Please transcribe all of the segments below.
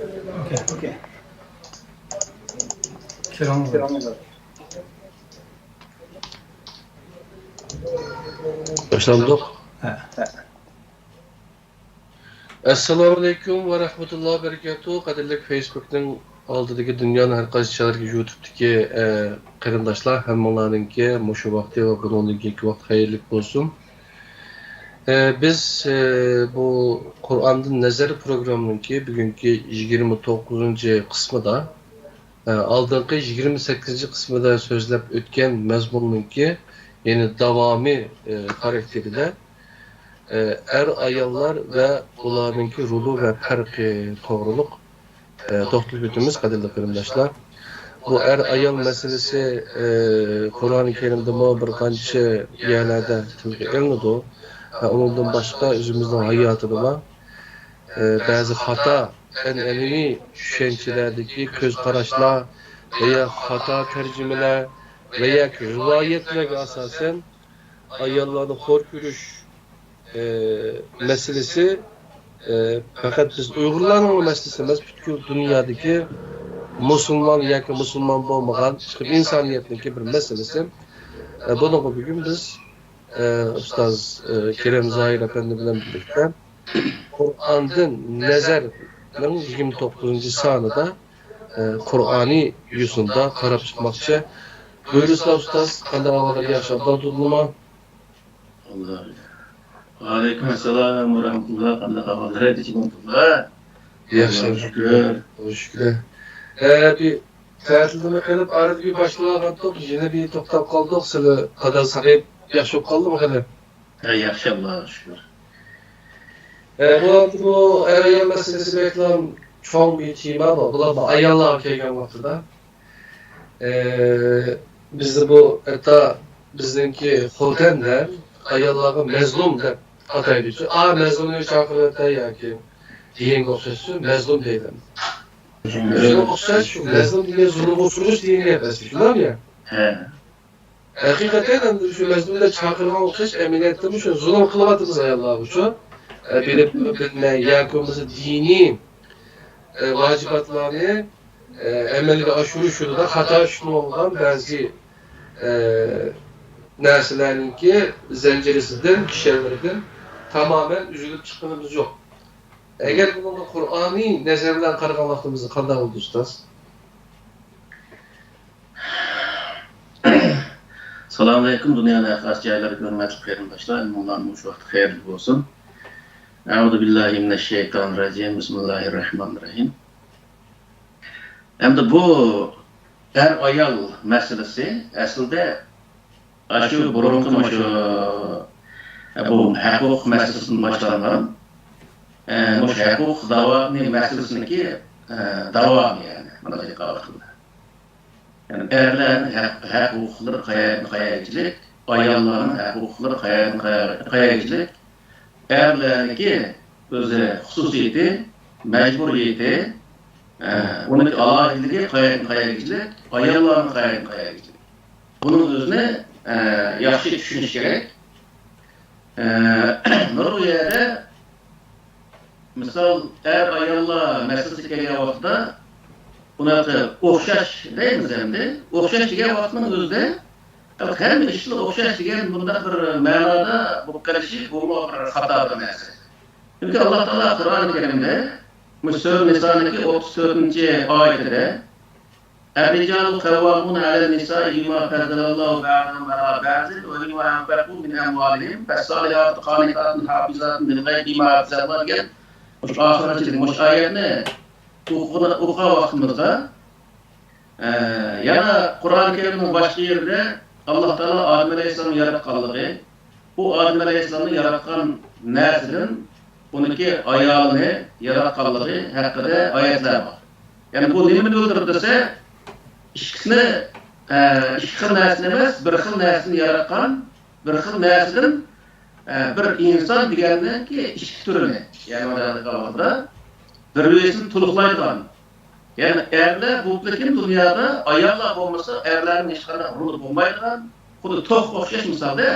Okay. Kiranlar. Başlandık. Ha. Assalamu alaikum ve rahmetullahi ve berekatuhu. Qadirlik Facebook'un aldıdaki dünyanın her qaysı çağırki YouTube'daki qarindaşlar hammalarınki muşu vakti ve bununki vaqt hayırlık olsun. Biz bu Kur'an'ın Nezeri programınınki bugünkü 29. kısmıda aldığınki 28. kısmıda sözlep ötken mezmununki yani davami karakteriyle ayollar ve ularınki rulu ve farkı toğruluk toxtulub ötümüz qadirli qarindaşlar. Bu ayol meselesi Kur'an-ı Kerim'de bir qancha yerlerde tilga ilinadi. Ondan başqa özümüzün hayatında bazı hata en'enevi düşüncelerdeki göz qaraşlar veya hata tercümeler veya rivayetlerge asasen ayollarni xor ko'rish meselesi fakat biz Uygurlarning meselesi emas, bütün dünyadaki Müslüman yoki Müslüman bo'lmagan insoniyatning bir meselesi. Bunu bugün biz Ustaz Kerem Zahir Efendi bilen birlikte Kur'an'ın Nezer'nin 29. sanıda Kur'ani yüzünde karab çıkmakçı. Buyursa Ustaz, qanday ahvallar yaşamda durulma? Allah. Aleykümselam ve rahmetullah. Qanday ahvallar ediciğimdullah. Yaxşı. Şükür. Bir tətilini qilib, arada bir başlagandıq, yine bir to'xtab qoldik. Sizlar qadar saqib yaxshi bo'lib qoldimi hali? Yaxshi Allohga shukr. Bu ayol meselesi beklam çoğun bir tema var. Bular ayollar kelgan vaqtida. Bizde bu hatta bizdeki xotinlar ayollarga mazlum deb ataydi. Mazlumni chaqiradi yoki deganga o'xshash mazlum deydi. Şuna o'xshash shu mazlum degan zulm o'chirish degan gap emas, shundaymi? He. Haqiqatan endi shu mazlumlar chaqirgan o'xshash amaliyotda shu zulm qilyapmiz ayollar uchun. Bilib bilmay yoki bo'lmasa diniy vojibotlarni amalga oshirish yo'lida xato ishlangan ba'zi narsalarninki zanjirisidan, kishanlaridan tamamen üzülüp chiqqanimiz yo'q. Eğer bunu Kur'ani nezerden qaragan vaqtimizda qanday bo'ldi Ustaz? Assalomu alaykum. Dunyoning xos joylari hurmatli qarindoshlar, musulmonlar shu vaqt xayrli bo'lsin. A'udhu billahi mineşşeytanirracim. Bismillahirrahmanirrahim. Endi bu ayol meselesi aslında şu burunqi bu hukuk meselesini başlanan hukuk davamı meselesiniki davamı yani. Mana qaraqında. Yani erlerin hukukları qayercilik, ayolların hukukları qayercilik, erlerinki özü hususiyeti, mecburiyeti, onun alaylığı qayercilik, ayolların qayercilik. Bunun özüne yaxşı düşünüş gerek. Bu yerde misal ayollar meselesi kelgan vaqtda unaqa o'xshash deymiz endi. O'xshash degan vaqtning o'zida hamma ishlar o'xshash degan bundaq bir ma'noda bo'lib qolishi bu bir xato narsa. Chunki Alloh taolo Qur'oni Karimda Sura Niso'ning 34-oyatida الرجال قوامون على النساء بما فضل الله بعضهم على بعض وبما أنفقوا من أموالهم فالصالحات قانتات حافظات للغيب بما حفظ الله degan o'sha oxirgi o'sha oyatni o'qigan vaqtimizda yana Qur'oni Karimning boshqa yerida Alloh taolo Odam alayhissalomni yaratganligi, u Odam alayhissalomni yaratgan narsadan uniki ayolni yaratganligi haqida oyatlar bor. Ya'ni bu nimani bildiradi desa, ikki xil narsa emas, bir xil narsani yaratgan, bir xil narsadan bir inson degandanki ikki turini, ya'ni mana bir-birini to'liqlaydigan. Ya'ni erlar bu lekin dunyoda ayollar bo'lmasa, erlarning hech qanday roli bo'lmaydigan, xuddi to'q o'xshash misolda.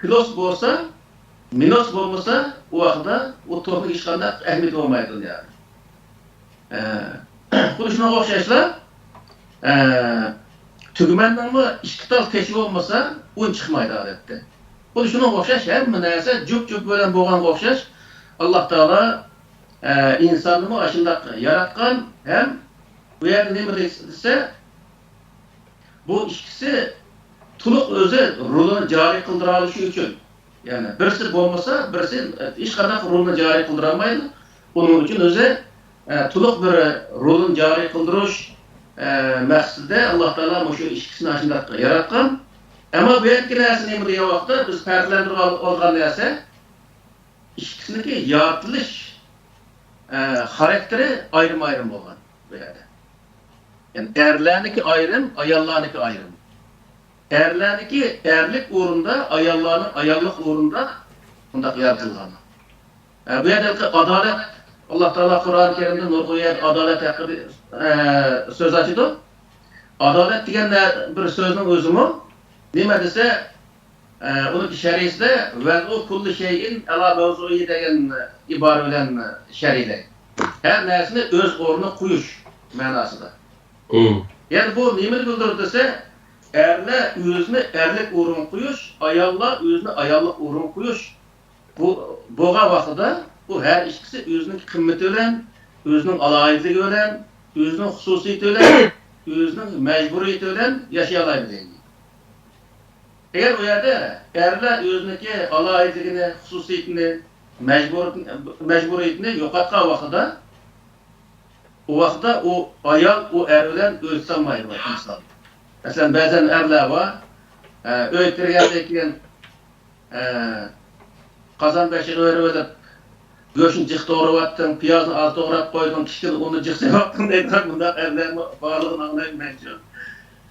Plus bo'lsa, minus bo'lmasa, u vaqtda u to'qning hech qanday ahamiyati bo'lmaydi yani. Bu şuna okşaşlar. Tügümendan mı işkital teşvik olmasa un çıkmaydı adette. Bu şuna okşaş hem neyse cüp böyle boğan okşaş. Allah Teala insanımı aşında yaratkan hem bu yerde ne dese bu ikisi tuluk özü rolunu cari kıldıralışı için. Yani birisi olmasa birisi iş kadar rolunu cari kıldıramaydı. Onun için özü tuluk bir rolunu cari kıldırış məqsədə Allah Teala şu ikisini aşında yaratkan. Ama bu etkilərsini diye vaxtda biz fərqləndirib olğan nəsə ikisindeki yaratılış karakteri ayrım olğan bu yerdə. Yani erlerniki ayrım, ayallarniki ayrım. Erlerniki erlik uğrunda, ayallarniki ayallık uğrunda bunda yaratılğan. Bu yerdeki adalet Allah Teala Kur'an-ı Kerim'de nurguyet adalet hakkında söz açıdı. Adalet diyen bir sözün özümü nime dese onun şerisi ve o kulli şeyin ala mevzu'i degen ibarə bilen şeride. Her nersini öz oruna koyuş manasında. Yani bu nimel bildirir dese erle özünü erlik uğruna koyuş, ayalla özünü ayallık uğruna koyuş. Bu boğa vaxtıda bu her ikisi özünün kıymeti ölen, özünün alayidligi ölen, özünün hususiyeti ölen, özünün mecburiyeti ölen yaşayalaydı. Eğer o yerde erler özündeki alayidligini, hususiyetini, mecburiyetini yokatkan vaxtıda o vaxtda o ayal o er ölen ölçsanmaydı insan. Mesela bazen erler var, öğüttürgendeki kazan beşiği öğretip göğsün cık doğru attın, piyazını az doğrayıp koydun, kişinin onu cık sevattın deyden bunda erlerin bağlılığını anlayınmayınca.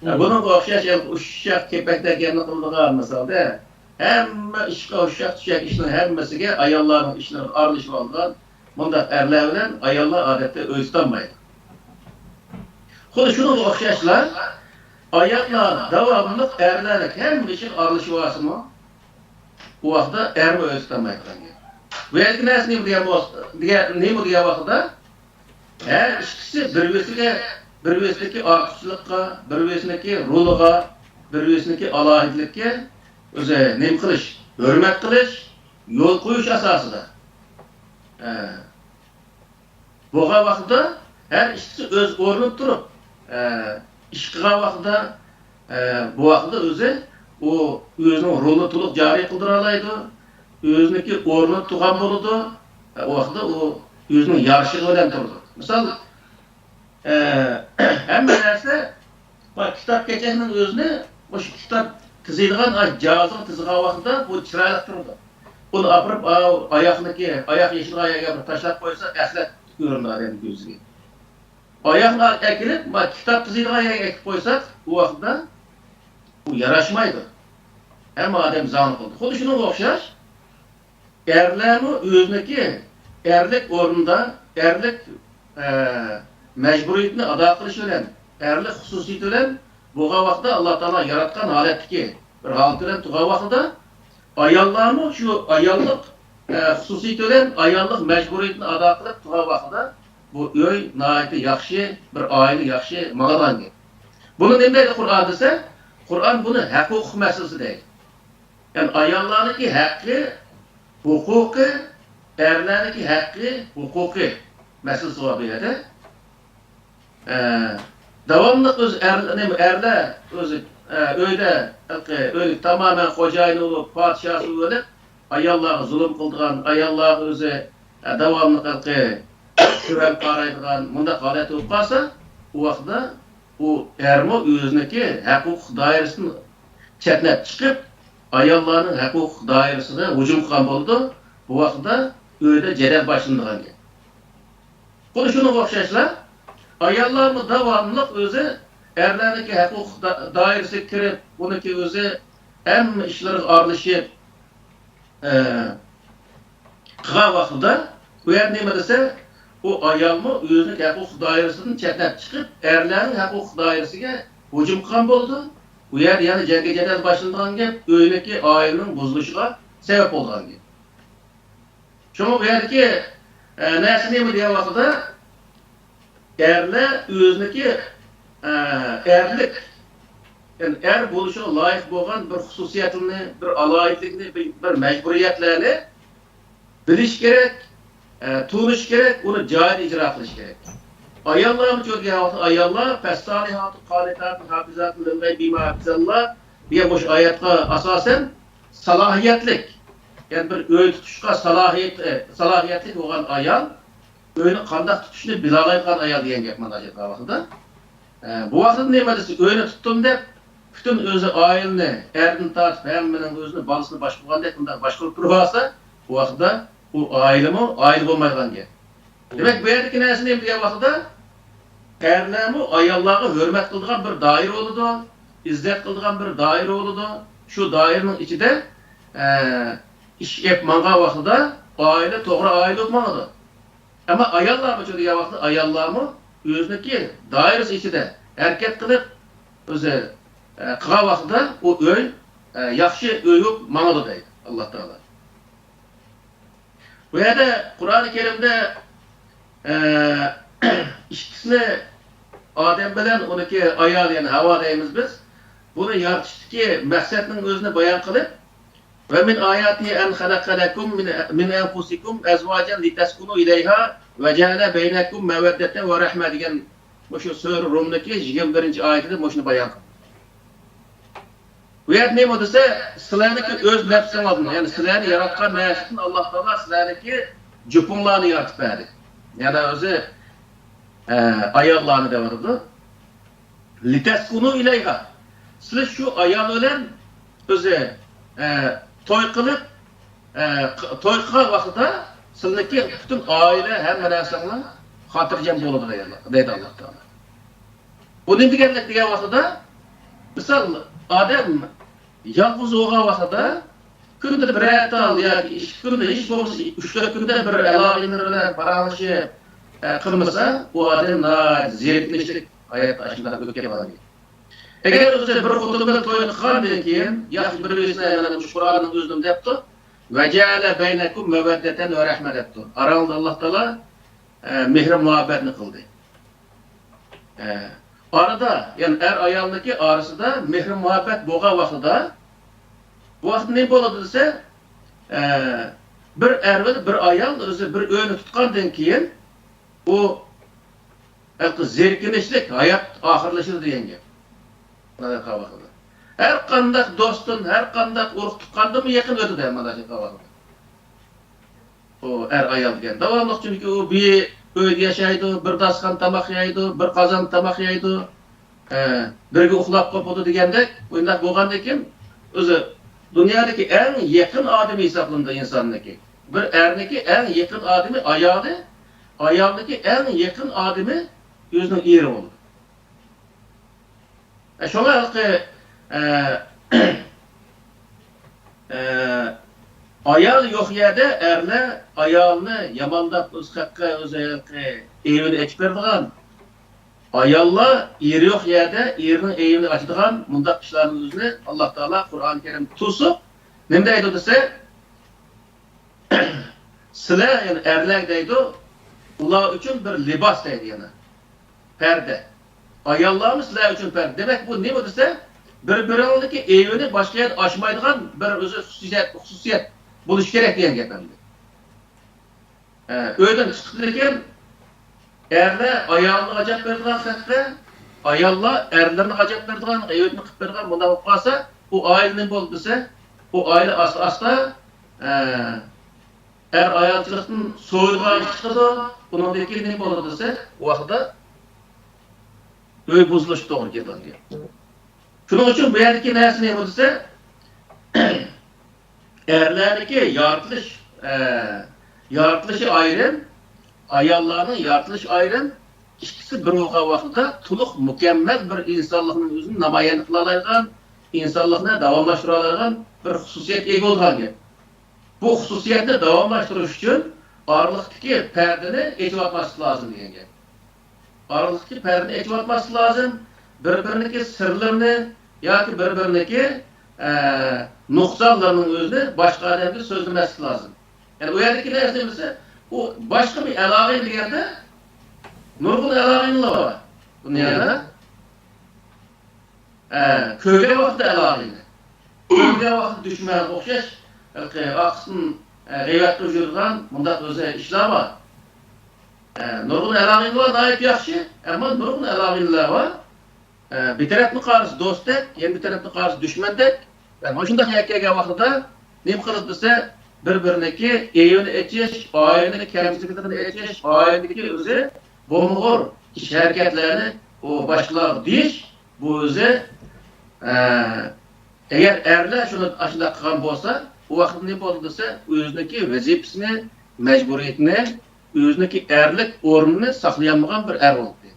Bunun okşaş, uşak, kepekler kendini kıldığı mesela hem işe uşak, tüşak işinin hemmesine ayalların işinin arlışı olduğundan bunda erlerle ayallar adette ölçtanmaydı. Kulu şunu okşaşlar, ayallar devamlılık erlerle hem işin arlışı varsa mı? Bu vaxtda ermi ölçtanmaydı. Bu elki nəsi neymi diye vaxtda her ikisi bir-birisindeki artışlıqqa, bir-birisindeki roluğa, bir-birisindeki alahidlikке öze neymi kılış, hürmet kılış, yol koyuş asasıdır. Boğa vaxtda her ikisi öz orunub durup, işqiğa vaxtda bu vaxtda özü o özünün rolunu tuluq cari kıldıralaydı, özündeki orunu tuğan boludu, o vaxtda o özünün yarışı ölen durdu. Misal, həmmə nərsə, kitap keçəsinin özünü, o kitap tızıydıqan, cihazın tızığa vaxtda bu çıraylıq durdu. Onu apırıp, ayak yeşil ayağa taşlap koysa, əslət göründü adamın gözüne. Ayağını ekilip, kitap tızıydığı ayağa ekip koysak, o vaxtda bu yaraşmaydı. Hem adam zanlık oldu. Xudu şunu okşar, erlərini özündeki erlik orunda, erlik mecburiyetini ada kılış ölen, erlik hususiyeti ölen, buğa vaxtda Allah Teala yaratkan haletki bir halet ölen tuğa vaxtda ayallarını şu ayallık hususiyeti ölen, ayallık mecburiyetini ada kılıp tuğa vaxtda bu öy nayeti yaxşı, bir aile yaxşı mağadan gel. Bunu nemdeydi Kur'an dese, Kur'an bunu hukuk meselesi değil. Yani ayallarınki hakkı, hukuku, erlerdeki hakkı, hukuku meselesi var bir yerde. Devamlı öz erler özü öyle tamamen kocayın olup padişahı olup ayalları zulüm kıldığan, ayalları özü devamlı süren karaydıgan, bunda halet olup kalsa o vaxtda o ermi özündeki hukuk dairesini çetnep çıkıp ayallarının hukuk dairesine hücum kılan oldu. Bu vaxtda öyle cedel başındığan gel. Bunu şunu okşaşlar, ayallarını devamlılık özü erlerdeki hukuk dairesi kirip, bununki özü hem işlerin arlışı kığa vaxtda bu yer neyme dese o ayalma özünün hukuk dairesinin çetnep çıkıp erlerin hukuk dairesine hücum kılan oldu. Bu yer yani cengi cedel başındığan gel, öyleki ailenin bozuluşuna sebep olduğan gel. Çünkü bu yerdeki neyse neymi diye vaxtda erler özüneki erlik, yani er buluşuna layık olan bir hususiyetini, bir alayetlikini, bir mecburiyetlerini biliş gerek, tuğunuş gerek, onu cahil icra kılış gerek. Ayallah çoğu ayallah fessalihatu qanitatun hafizatun lil bima hafizallah diye boş ayetga asasen salahiyetlik. Yani bir öğü tutuşqa salahiyetlik olan ayal öğünü qandaq tutuşunu bilalaygan ayal deyen gap mana ayetga vaqtida. Bu vaqtda nima desa öğünü tuttum deb bütün özü ailini erdan tartib hammaning özünü balasını boshqargandek bunday boshqarib tursa, bu vaqtda bu ailemi aile bo'lmaydigan gap. Demek bu yerdeki nesini nima degan vaqtida erlermi ayallarga hürmet kıldıgan bir daire oldu, izzet kıldıgan bir daire oldu. Şu dairenin içinde iş yapmağa vaxtida aile doğru aile olmalıdır. Ama ayallarmı çoğu degan vaqtida ayallarmı özüneki dairesi içinde hareket kılıp özü kılgan vaqtida o öy yaxşı öy olmalıdır deydi Allah Teala. Bu yerde Kur'an-ı Kerim'de ikisini Adem bilen onaki ayal yani hava deymiz biz. Bunu yaratıştaki maksatının özünü bayan kılıp ve min ayati en halakalakum min enfusikum ezvacen litaskunu ileyha ve ceale beynekum meveddete ve rahme degan şu Sure Rum'daki 21. ayetinde boşunu bayan kılıp. Bu yer ne mi dese sizlerniki öz nefsin adına yani sizlerini yaratkan nefsin Allah Teala sizlerniki cüpunlarını yaratıp verdi. Yani özü ayallarını devardı. Liteskunu ileyha. Siz şu ayal ölen özü toy kılıp toy kılgan vaxtida sizdeki bütün aile hem narsalar hatırcam bolup deydi Allah Teala. Bu ne degan vaxtida misal Adem yalnız olgan vaxtida kunda bir aytal yoki ish kunda ish bo'lsa 3-4 kunda bir aloqalar bilan paranglashib qilmasa bu odam zerikishlik hayot ashunday o'tib ketadi. Agar o'zi bir xotin bilan to'y qilgandan keyin yaxshi bir o'zini mana shu Qur'onning o'zidan debdi va ja'ala baynakum mawaddatan va rahmat debdi. Aralda Alloh taolo mehr muhabbatni qildi. Arada yani er ayalındaki arasında mehr muhabbet bo'lgan vaqtida bu vaqt ne bo'ladi desa bir er ve bir ayal o'zi bir o'yni tutgandan keyin o zerkinishlik hayot oxirlashadi degan gap. Mana shu vaqtida. Her qanday do'stin, her qanday urug' tuqqandimi yaqin o'tadi mana shu vaqtida. O er ayal degan. Davomli chunki u bir uyda yaşaydı, bir dasxon tamoq yeydi, bir qozon tamoq yeydi. Birga uxlab qopadi degandek, bunday bo'lgandan keyin o'zi dunyodagi eng yaqin odam hisoblanadi insonniki. Bir erniki eng yaqin odami ayoli, ayolniki eng yaqin odami o'zining eri bo'ladi. Shunga ayol yo'q yerda erlar ayolni yomondab o'z haqqa o'zi evini ochib beradigan ayollar eri yo'q yerda erining evini ochadigan mundaq ishlarning o'zini Alloh taolo Qur'oni Karim to'sib nima deydi desa sizlar yani erlar deydi ular uchun bir libos deydi yana perde ayollarimiz sizlar uchun perde demak bu nima desa bir-biriniki evini boshqa yer ochmaydigan bir o'zi xususiyat bo'lish kerak degan gap endi. Uydan chiqdikan erlar ayolni ajab beradigan haqda, ayollar erlarni ajab beradigan, evini qilib beradigan bunda bo'lib qolsa, u oilaning bo'ldi desa, u oila asta er ayolchilikdan so'yilgan chiqadi, bundan keyin nima bo'ladi desa, u vaqtda uy buzilishi to'g'ri keladi. Shuning uchun bu yerdagi narsa nima desa, erlerdeki yaratılışı ayrı, ayollarning yaratılış ayrı, ikisi bir olgan vaqtida to'liq mükemmel bir insonlikning o'zini namoyon qila oladigan, insonlikni davomlashtira oladigan bir xususiyatga ega bo'lgan gap. Bu xususiyatni davomlashtirish uchun oraliqdagi pardani echib olmaslik lozim degan gap. Oraliqdagi pardani echib olmaslik lozim, bir-biriniki sirlarini yoki bir-biriniki nuqsonlarning o'zini boshqa odamga so'zlamaslik lozim. Yani bu yerdeki narsa ise o başka bir aloqa deganda nurgun əlaqinlər var dünyada. Köyge vaxtı əlaqinlər. Köyge vaxtı düşmən oxşaş, aqsın qeybətli жүрgan, bunda özü işlər var. Nurgun əlaqinlər nayet yaxşı, ama nurgun əlaqinlər var. Bir tarafını qarşı dostek, yeni bir tarafını qarşı düşmendek. Yani şundaq yakkaga vaxtida nem qilib desa, bir-biriniki eyini echish, oilani kamchiliklarni echish, oilaniki o'zi bo'lmag'ur ish harakatlarni o boshqalar deyish, bu o'zi agar erlar shuni ashula qilgan bo'lsa, u vaqtda ne bo'ldi desa, o'ziniki vazifasini, majburiyatini, o'ziniki erlik o'rnini saqlayolmagan bir er bo'ldi.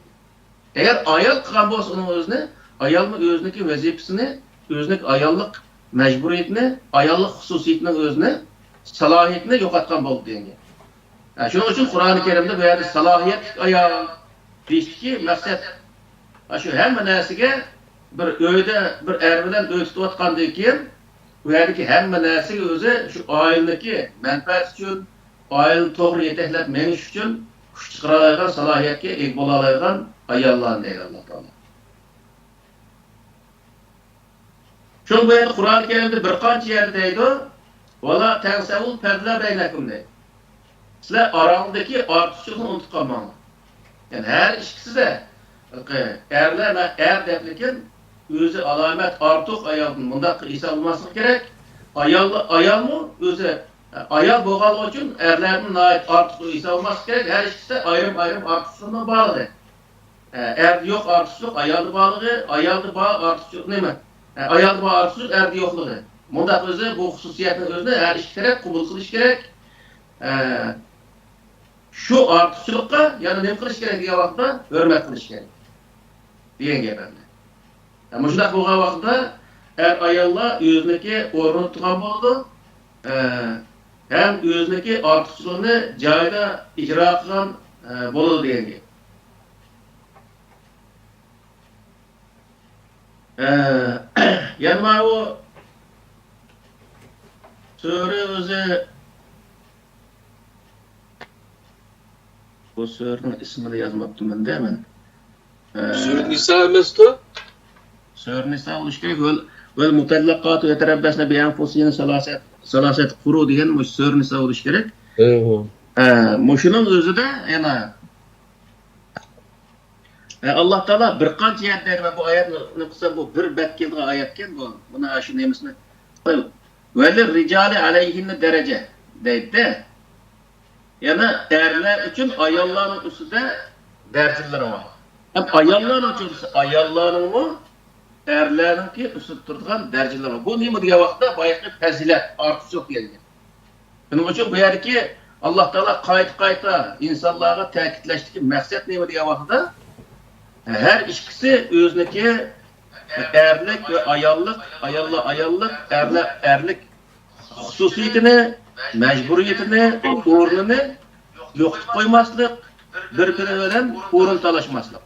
Eğer ayol qilgan bo'lsa uning o'zini, ayolning o'ziniki vazifasini, o'ziniki ayollik majburiyatini, ayollik xususiyatining o'zini, salohiyatini yo'qotgan bo'ldi degan. Shuning uchun Qur'oni Karimda bu yerda salohiyat ayol deyishki, maqsad shu hamma narsaga bir uyda bir er bilan o'tib keyin bu yerdagi hamma narsaga o'zi shu oilaniki manfaat uchun, oilani to'g'ri yetaklab menish uchun kuch chiqara oladigan salohiyatga ega bo'la oladigan ayollarni deydi Alloh taolo. Shu bu yerda Qur'oni Karimda bir qancha yerda deydi, "Vala tansavul fadla baynakum" deydi. Sizlar orangdagi ortiqchilikni unutib qolmanglar. Yani her ikisi de erler er deplikin özü alamet artıq ayalın bunda ise olması gerek. Ayal mı özü ayal boğal için erlerin ait artıq ise olması gerek. Her ikisi de ayrım artıqçılığına bağlı. Er yok artıqçılık ayalda bağlı, ayalda bağ artıqçılık ne mi? Ayalda bağ artıqçılık erde yokluğu. Bunda özü bu hususiyetin özünü her iki taraf kabul kılış gerek. Şu artıqçılıkka yani ne kılış gerek diye vaxtda hürmet kılış gerek. Diyen gepemde. Ama şundaq bolğan vaxtda er ayalla özündeki orunu tutqan boldu. Hem özündeki artıqçılığını joyida icra qilgan boladi diyen gep. Yani o söre özü bu sörün ismini yazmaptım ben de hemen. Sure Nisa emasdi? Sure Nisa oluş gerek. Vel mutallaqatu yeterabbasna bi anfusihin salaset quru degan mush Sure Nisa oluş gerek. Muşunun özü de yana Allah Taala bir qancha yerda bu oyatni qilsa bu bir bet kelgan oyatken bu. Buna shu nemisini vel rijali alayhinna derece deydi. Yani erler için ayolların üstünde dercileri var. Hem ayolların için ayolların mı erlerin ki üstünde durduğun dercileri var. Bu neymi diye vaxtda bayaqı fazilet artış yok geldi. Bunun için bu yerdeki Allah Teala qayta insanlara ta'kidleşti ki maksat neymi diye vaxtda her ikisi özündeki erlik ve ayollik, erlik hususiyetini mecburiyetini, o'rnini yo'qitib qo'ymaslik, bir-biri bilan o'rin talashmaslik.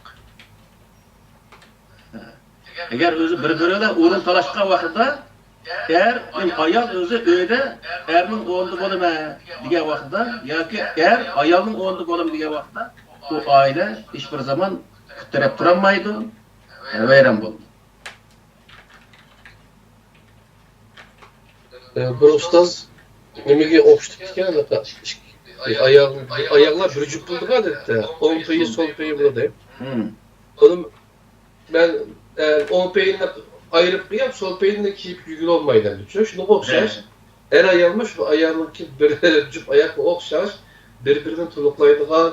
Agar o'zi bir-biri bilan o'rin talashgan vaqtda ayol o'zi uyda erning o'rnida bo'laman degan vaqtda yoki ayolning o'rnida bo'laman degan vaqtda bu oila hech bir zaman kutirib turolmaydi, vayron bo'ladi. Bir ustoz nimaga o'xshatib ketgan ayaqlar bir jup bo'ldi adetda. O'ng piyi, so'l piyi bo'ladi. Oğlum ben o'ng piyini ayırıp qo'yib, so'l piyini kiyib yugura olmaydi. Shunga o'xshash. Er ayolmi shu ayolniki bir jup oyoqqa o'xshash, bir-biridan to'liqlaydigan,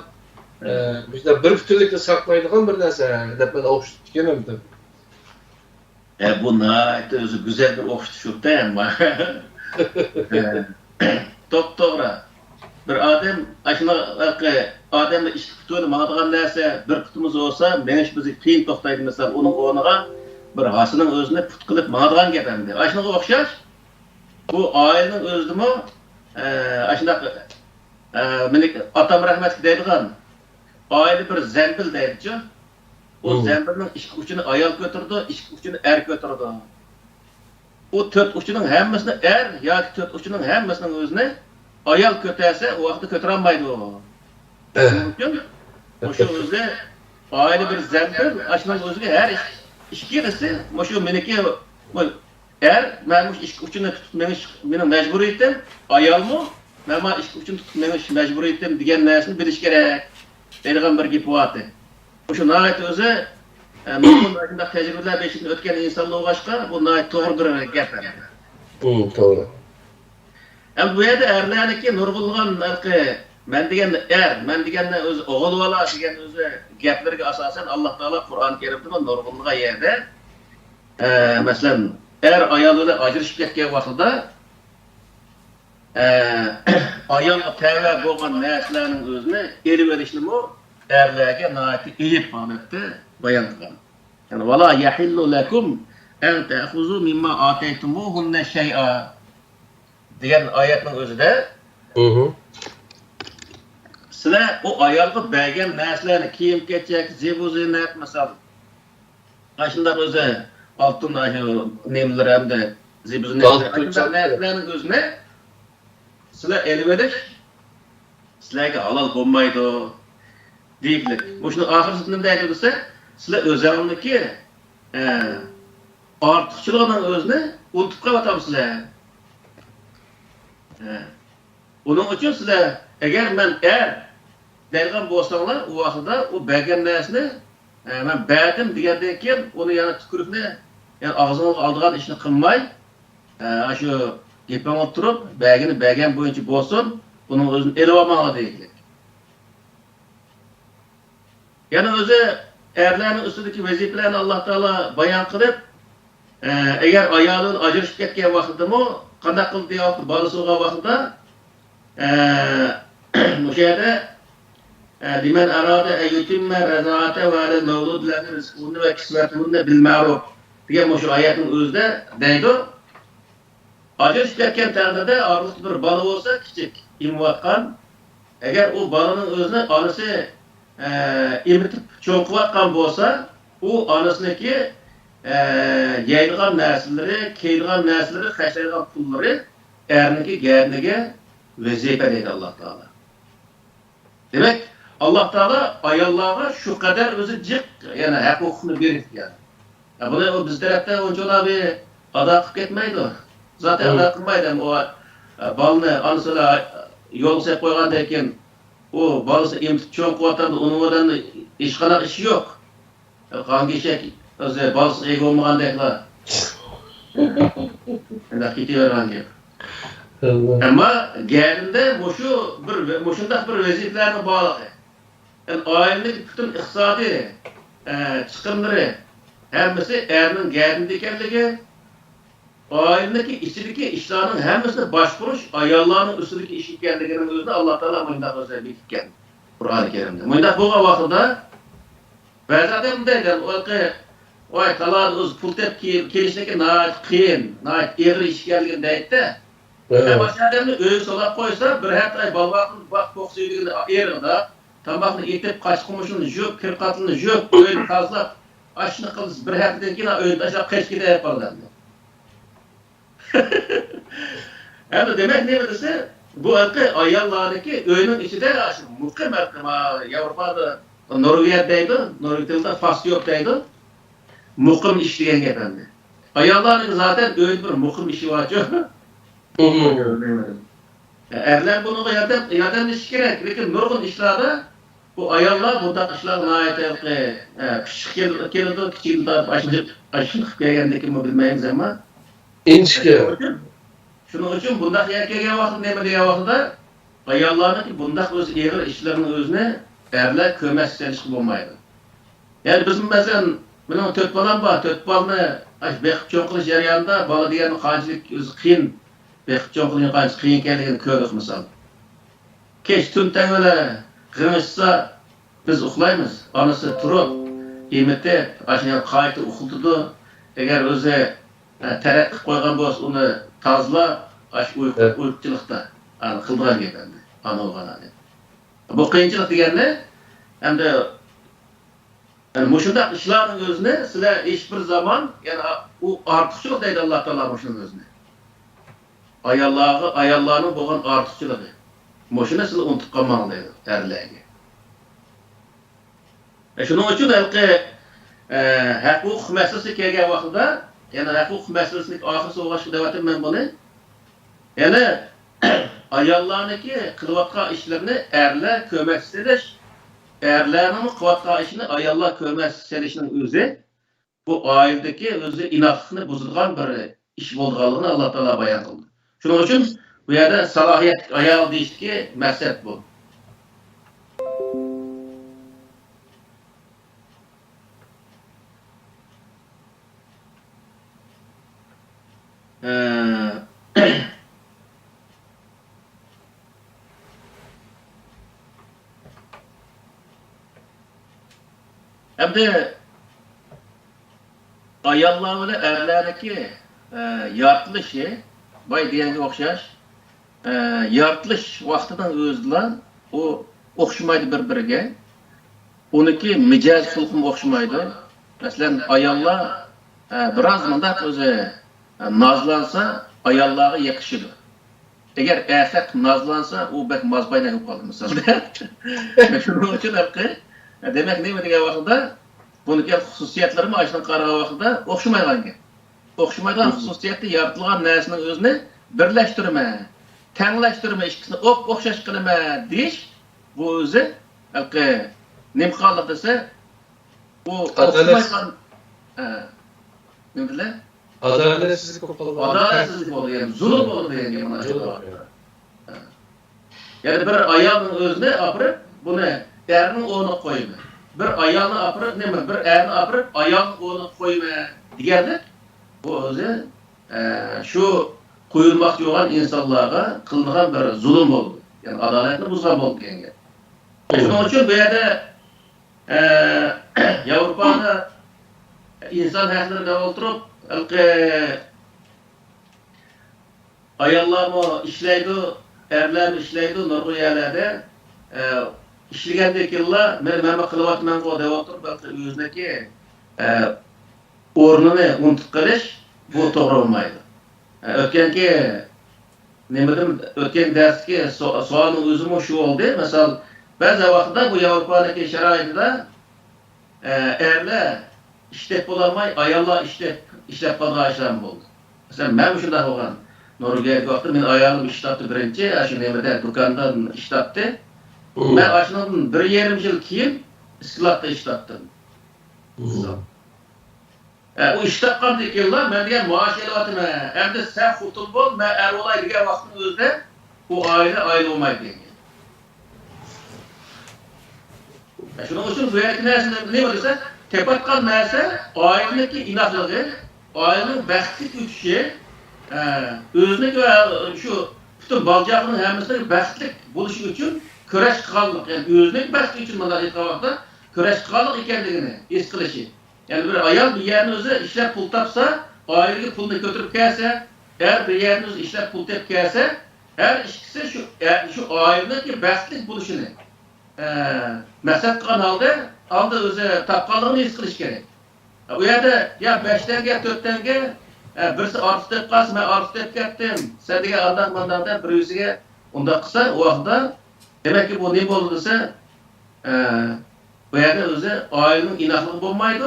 bizda bir butunlikni saqlaydigan bir narsa deb men o'xshatib ketganman. Bu nayte özü güzel bir o'xshatishda ama. To'g'ri. Bir odam odamni ish kutib oladigan narsa bir kutimiz olsa, meni bizni qiyin to'xtaydi mesela uning o'rniga bir hasining o'zini put qilib ma'digan gap endi. Shunga o'xshash bu oilaning o'zidimi shunday meni otam rahmat deydigan oila bir zambil deydi-chi. O zambilning ish kuchini ayol ko'tardi, ish kuchini er ko'tardi. O 4 uchining hammasini yoki 4 uchining hammasining o'zini ayol ko'tarsa, u vaqtda ko'tara olmaydi u. Mumkin. Oşu özü aile bir zembil, aşman özü her işkirisi, oşu meneki eğer ben bu iş uçunu tutmamış benim mecburiyetim ayalmı ben iş uçunu tutmamış mecburiyetim diyen nesini biliş gerek. Deydiğim bir gip vardı. Oşu nayet özü nurgun başında tecrübeler beşikini ötken insanlığı başka bu nayet doğru bir gap. Doğru. Bu yerde erlerneki nurgulgan men degende öz oğul bala degen özü gaplarga asasen Allah Taala Kur'an-ı Kerimde nurgulga yerde mesela eğer ayalıyla ajrışıp ketken vaqtida ayal tevbe bolgan narsalarning özünü elib verişni mu erlerge naati eyip holatda bayon qilgan. Yani vala yahillu lakum en ta'khuzu mimma ataytumuhunna shay'a degan oyatning o'zida sizlar o ayolga bergan narsalarni kiyim-kechak, zebu-ziynat misol ashunday o'zi oltin nemalar hamda zebu-ziynat narsalarning o'zini sizlar elib edish sizlarga halol bo'lmaydi deylik. Bu shuni oxirida nima deydi desa, sizlar o'zingizniki ortiqchiligining o'zini unutib qo'yapsizlar. Onun için sizler eğer ben dergan bolsanglar o vaqtda o bergan narsani men berdim degandan keyin uni yana tükürükni yani og'zingizga oldigan ishni qilmay shu gapini olib turib bergan bo'yicha bo'lsin buning o'zini elib olmanglar deylik. Yani o'zi erlarning ustidagi vazifalarni Alloh taolo bayon qilib eğer ayolini ajrashib ketgan vaqtidami qanday qilib deyapti bolasi bo'lgan vaqtida müşahede limen arada eyyutimme rezaate ve alel mevludlerini rızkını ve kisvetini bil ma'ruf diye şu ayetin özde deydi. Acır şirken terdede arlık bir balı olsa küçük imvatkan eğer o balının özüne anısı imitip çoğunkuvatkan olsa o anısındaki yayılgan nesilleri, keyilgan nesilleri, kaçırgan pulları erniki gernike vazife deydi Allah Teala. Demek Allah Teala ayollarga şu kadar özü cık yani hukukunu verir yani. Bunu o biz tarafta onca bir ada kılıp ketmeydi o. Zaten ada kılmaydı o balını anısıyla yol sep koygandan keyin o balısı emtip çoğun kuvatandı onun odan işkana işi yok. Kan geçek özü balısı ego olmagandakla. Enda kitivergan gibi. Ama gelinde boşunda bir vazifelerine bağlı. Yani ailenin bütün iktisadi çıkımları hemmesi erinin gelinde kendiliği ailedeki içindeki işlerin hemmesine başvuruş ayarlarının üstündeki işi kendiliğinin özünde Allah Teala mındak özellikle Kur'an-ı Kerim'de. Mındak bu vakıda bazen deyden o aytalar öz pul tep kelişindeki naat kıyın, naat eri iş gelgen deydi de başka adamını öğün solap koysa bir hafta balvaqın bak toksiyliğini erinde tamamını etip kaçkımışını jök, kırkatını jök, öğün tazlap aşını kılız bir haftadan keyin öğün taşlap keşkide yaparlar. Yani demek ne dese bu ayarlardaki öğünün içinde muhkem Avrupa'da Norveç'teydi, Norveç'te faslı yoktaydı. Muhkem işleyen efendi. Ayarların zaten öğün bir muhkem işi var. Erler bunu yardım işi gerek. Lakin nurgun işlerde bu ayarlar bundan işler nayet pişik keldi, kiçik aşınık gelgendeki mi bilmeyiz ama İnşki. Şunun için bundak erkeğe vakit ne diye vakitte ayarlarına ki bundak öz eğer işlerinin özüne erler kömez selişki olmaydı. Yani bizim mesela benim tört balam var, tört balını bekip çoğun kılıç jarayonida bala degan qanchalik o'zi qiyin bekip çoğun kılıç qancha qiyin ekanligini ko'rdik misol. Kech tun tangala g'ingishsa biz uxlaymiz. Onasi turib, emitib, ashuna qayta uxlatdi. Agar o'zi tarak qo'ygan bo'lsa, uni tozalab, uyquchilikda qildigan gap endi. Ana o'g'anadi. Bu qiyinchilik deganda hamda mushundaq ishlarning o'zini sizlar hech bir zaman, ya'ni u ortiqchilik deydi Alloh taolo mushuning o'zini. Ayollarning bo'lgan ortiqchiligi. Mushuni sizlar unutib qolmang deydi erlarga. Şunun uchun huquq masalasi kelgan vaqtida, yana huquq masalasining oxir so'g'ashi deyapman men buni. Yana ayollarniki qilayotgan ishlarni erlar ko'maksizlash, erlarning qilayotgan ishini ayollar ko'maksizlashning o'zi bu oiladagi o'zi inoqlikni buzadigan bir ish bo'lganligini Alloh taolo bayon qildi. Shuning uchun bu yerda salohiyatli ayol deyishki maqsad bu. Endi ayollar bilan erlarniki yaratilishi boy deganga o'xshash yaratilish vaqtidan o'zida u o'xshamaydi bir-biriga. Uniki mijoz xulqi o'xshamaydi. Masalan, ayollar biroz mundaq o'zi nazlansa ayollarga yakışidi. Agar erkak nazlansa u bek mazbayna bo'lib qoladi misolda. Shuning uchun demak nima degan vaqtda buniki xususiyatlari mana shunga qaragan vaqtda o'xshamaydigan gap. O'xshamaydigan xususiyatni yaratilgan narsaning o'zini birlashtirma, tanglashtirma, ikkisini o'xshash qilma deyish bu o'zi nima qiladi desa u o'xshamaydigan nima deydi? Adaletsizlik bo'lib Adaletsizlik bo'ldi, ya'ni zulm bo'ldi degan mana shu. Yani bir ayolning o'zini apirib buni erning o'rniga qo'yma. Bir ayolni apirib nima, bir erni apirib ayolning o'rniga qo'yma deganda bu o'zi shu qo'yilmoqchi bo'lgan insonlarga qilingan bir zulm bo'ldi. Ya'ni adolatni buzgan bo'ldi degan gap. Shuning uchun bu yerda Yevropada inson haqlariga o'tirib ayollar mı işleydi, erler mi işleydi, nurgul yerlerde işlegendeki yıllar ben kılıvatman o devaktır belki yüzdeki ornunu unutup kılış bu doğru olmaydı. Ötkenki ötken derski soğanın özümü şu oldu. Mesela bazı vakitte bu Avrupa'daki şeraitinde erler işlep bulamay, ayollar işlep kaldığı oldu. Mesela ben şurada olan Norveç'e baktım, ben ayağım işlattı birinci, aşı nemede dükkandan işlattı. Ben aşının bir yarım yıl kiyim, istilatta işlattım. O işlattığımdaki yıllar, ben diyen maaş elevatım, hem de sen kurtul bol, ben er olay diye vaktin özde, bu aile olmayı diyen. Şunun için bu yerdeki ne varsa, tepatkan neyse, ailedeki inaklığı, ailenin bəxtlik ütüşü, özüne göre şu bütün balcağının hemesinde bəxtlik buluşu için köreş kallık, yani özüne bəxtlik için bana etrafında köreş kallık ikenliğini es kılışı. Yani bir ayal bir yerin özü işler pul tapsa, aileki pulunu götürüp gelse, eğer bir yerin özü işler pul tep gelse, her işkisi şu ailedeki bəxtlik buluşunu məqsəd qılan aldı özü tapqanlığını es kılış gerek. O yerde ya 5'ten gel 4'ten gel, birisi artist dep qalsın, ben artist dep kettim. Sen diye adam bandanda birisiga onda qilsa, o vaqtda demek ki bu ne bo'ldi desa, bu yerde o'zi ailening inoqligi bo'lmaydi.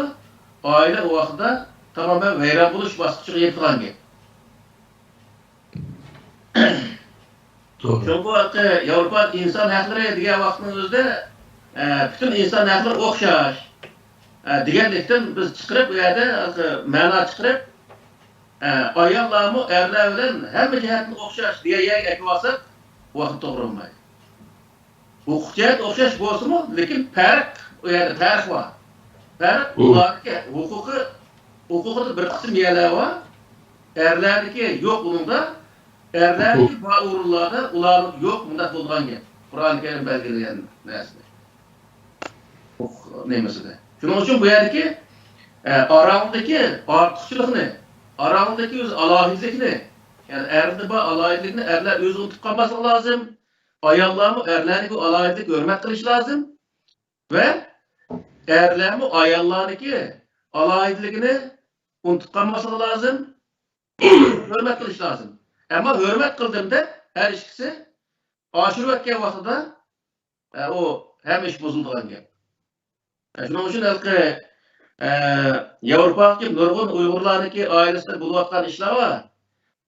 Aile o vaqtda tamamen vayron bo'lish bosqichiga yetgan gap. To'g'ri. Bu Yevropa inson haqlari degan vaqtning o'zida bütün inson haqlari o'xshash degandekten biz çıkırıp ya da ma'no çıkırıp ayollarni erlar bilan hamma jihatdan o'xshash degan yerga aytib olsak, bu vaqt to'g'ri bo'lmaydi. Huquqiyat o'xshash bo'lsa-mu, lekin farq u yerda farq bor. Farq ularga huquqida bir qism yerlar bor. Erlarniki yo'q uningda, erlarniki bor o'rinlarda ularning yo'q bunda bo'lgan gap. Qur'on Karim belgilagan narsa. Huquq nemasida. Shuning uchun bu yerdagi aramdagi ortiqchilikni, aramdagi o'z alohidlikni, ya'ni erda bor alohidlikni erlar o'zi unutib qolmasligi lozim. Ayollarni erlarni bu alohidlik hurmat qilish lozim va erlarni ayollarniki alohidligini unutib qolmasligi lozim. Hurmat qilish lozim. Ammo hurmat qildimda har ikkisi oshirib o'tgan vaqtida o ham ish buzilgan gap. Şunun üçün əlqə Yevropa ki, nurgun Uygurlarniki ailesinde buluvatkan işler var.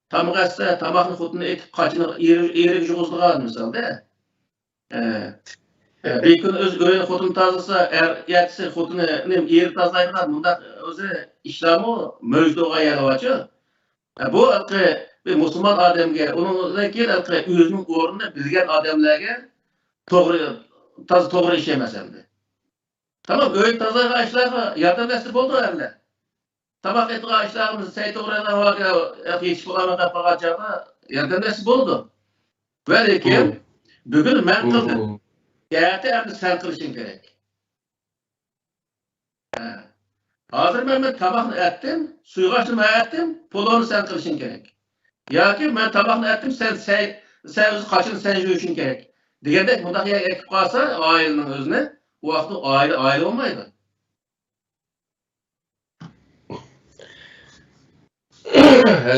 Tam gelse tamakını kutunu etip kaçını erik juğuzluğan misal de. Bir gün öz öyle kutunu tazısa, yetisi kutunu erik tazlaydılar. Bunda özü İslam'ı möjdoğa yalıvaçı. Bu əlqə bir Müslüman adamge, onun ki əlqə özünün uğrunda bilgen adamlarga toğru işemesemdi. Tamam, öyle tazayga açlarga yardım etsip oldu öyle. Tabak eti açlarımız seyte uğrana var ya yetişip olamadan bakacağına yardım etsip oldu. Böyle ki bugün ben kıldım. Gayeti hem sen kılışın gerek. Hazır ben tabakını ettim, suyu açtım ettim, pulonu sen kılışın gerek. Ya ki ben tabakını ettim, sen öz kaçını sen juyuşun gerek. Degende bundak ya ekip kalsa ailenin özüne, o vakti aile olmaydı.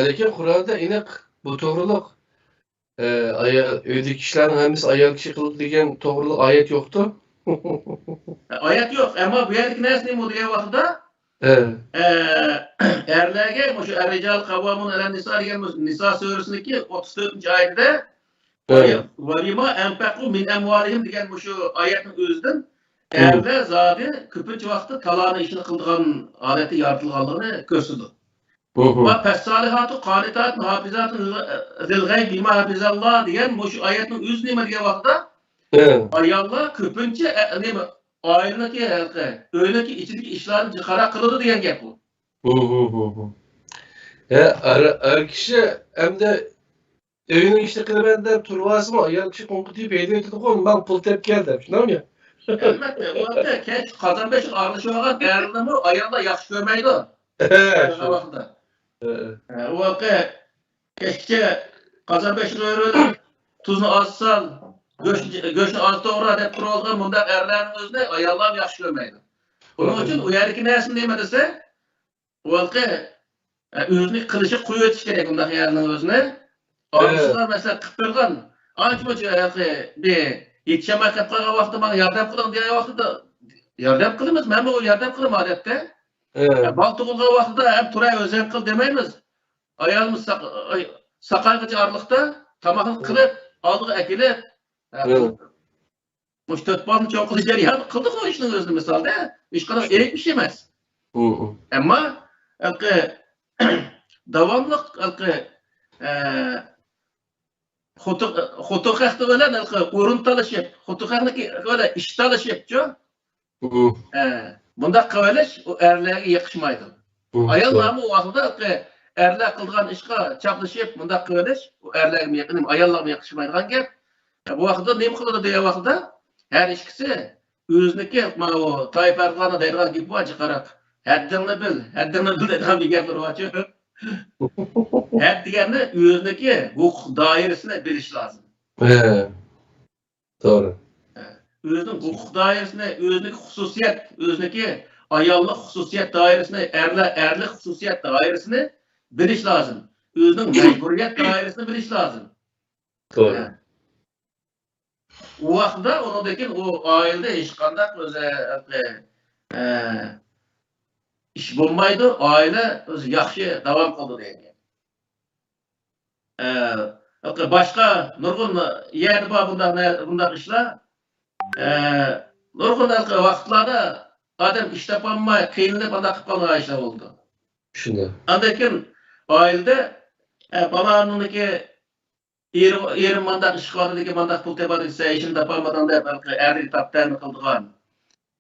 Lekin Kur'an'da inek bu to'g'riliq öydeki kişilerin hemisi ayol kişi kılık degan to'g'riliq ayet yoktu. Ayet yok ama bu yerdeki nesne mi diye vakıda erlerge şu Er-Rical Kavvamun Elen Nisa degan Nisa suresindeki 34. ayette Valima enfaqu min emvalihim degan şu ayetin özünden erler zadi köpünç vakti talağını işini kıldığın adeti yaratılganlığını gösterdi. Ve pessalihatu qanitatun hafizatun zil gayb bima hafizallah degan şu ayetin öz nima degan vaqtda ayollar köpünçe aileniki öyleki içindeki işlerini çıkara kılıdı degan gap bu. Er kişi hem de evinin işte kılbenden turvası mı? Ayol kişi konkutuyu peyda etdi koyun. Ben pul tep geldim. Şunlar mı ya? Elbette. O vakti keç kazan beşik arlaşıvagan erlimi ayollar yaxşı görmeydi. O vakti. O vakti keşke kazan beşik öğrenip tuzunu az sal, göçünü az doğra dep turulgan bunda erlerin özüne ayollar yaxşı görmeydi. Onun için o yerdeki nesin deme dese o vakti özünü kılışı kuyu etiş gerek bunda yerinin özüne. Armışlar mesela kıpırgan. Anç bu bir yetişemez kalgan vakti bana yardım kılın diye vakti yardım kılımız. Ben bu yardım kılım adette. Bal tuğulgan vakti hem turaya özen kıl demeyimiz. Ayağımız sakaygıcı arlıkta tamakını kılıp aldığı ekilip Muş dört balını çok kılıcılar yani kıldık o işin özünü misalde. Üç kadar erik bir şey emez. Ama davamlık Xotukaqda bilan o'rin talashib, xotukaqniki böyle ish talashibchi. Bunda qavalish o erlarga yakışmaydi. Ayollar bu vaqtda erlar qilgan ishga chaplashib, bunda qavalish o erlarga yaqin, ayollarga yakışmaydigan gap. Bu vaqtda nima qiladi degan vaqtda her ikkisi o'ziniki mana bu Toyib Erdo'g'on deydigan gap bor chiqarib. Haddingni bil degan bir gaplar borchi. Had degani o'ziniki huquq doirasini bilish lozim. Doğru. Özünün hukuk dairesine, özüneki hususiyet, özüneki ayollik hususiyet dairesine, erlik hususiyet dairesini bilish lazım. Özünün mecburiyet dairesini bilish lazım. Doğru. O vaqtda onundakin o ailede hech qanday ish bo'lmaydi, aile o'zi yaxshi davom qildi degan. Başka nurgun yer var bunda işler. Nurgun vakitlarda adam iş yapamay, kıyınlık bana kıpalına işler oldu. Şimdi. Andakin ailede babanınki yerim mandak iş vardı mandak pul tebadı ise işini yapamadan da belki erlik taptan kıldıgan.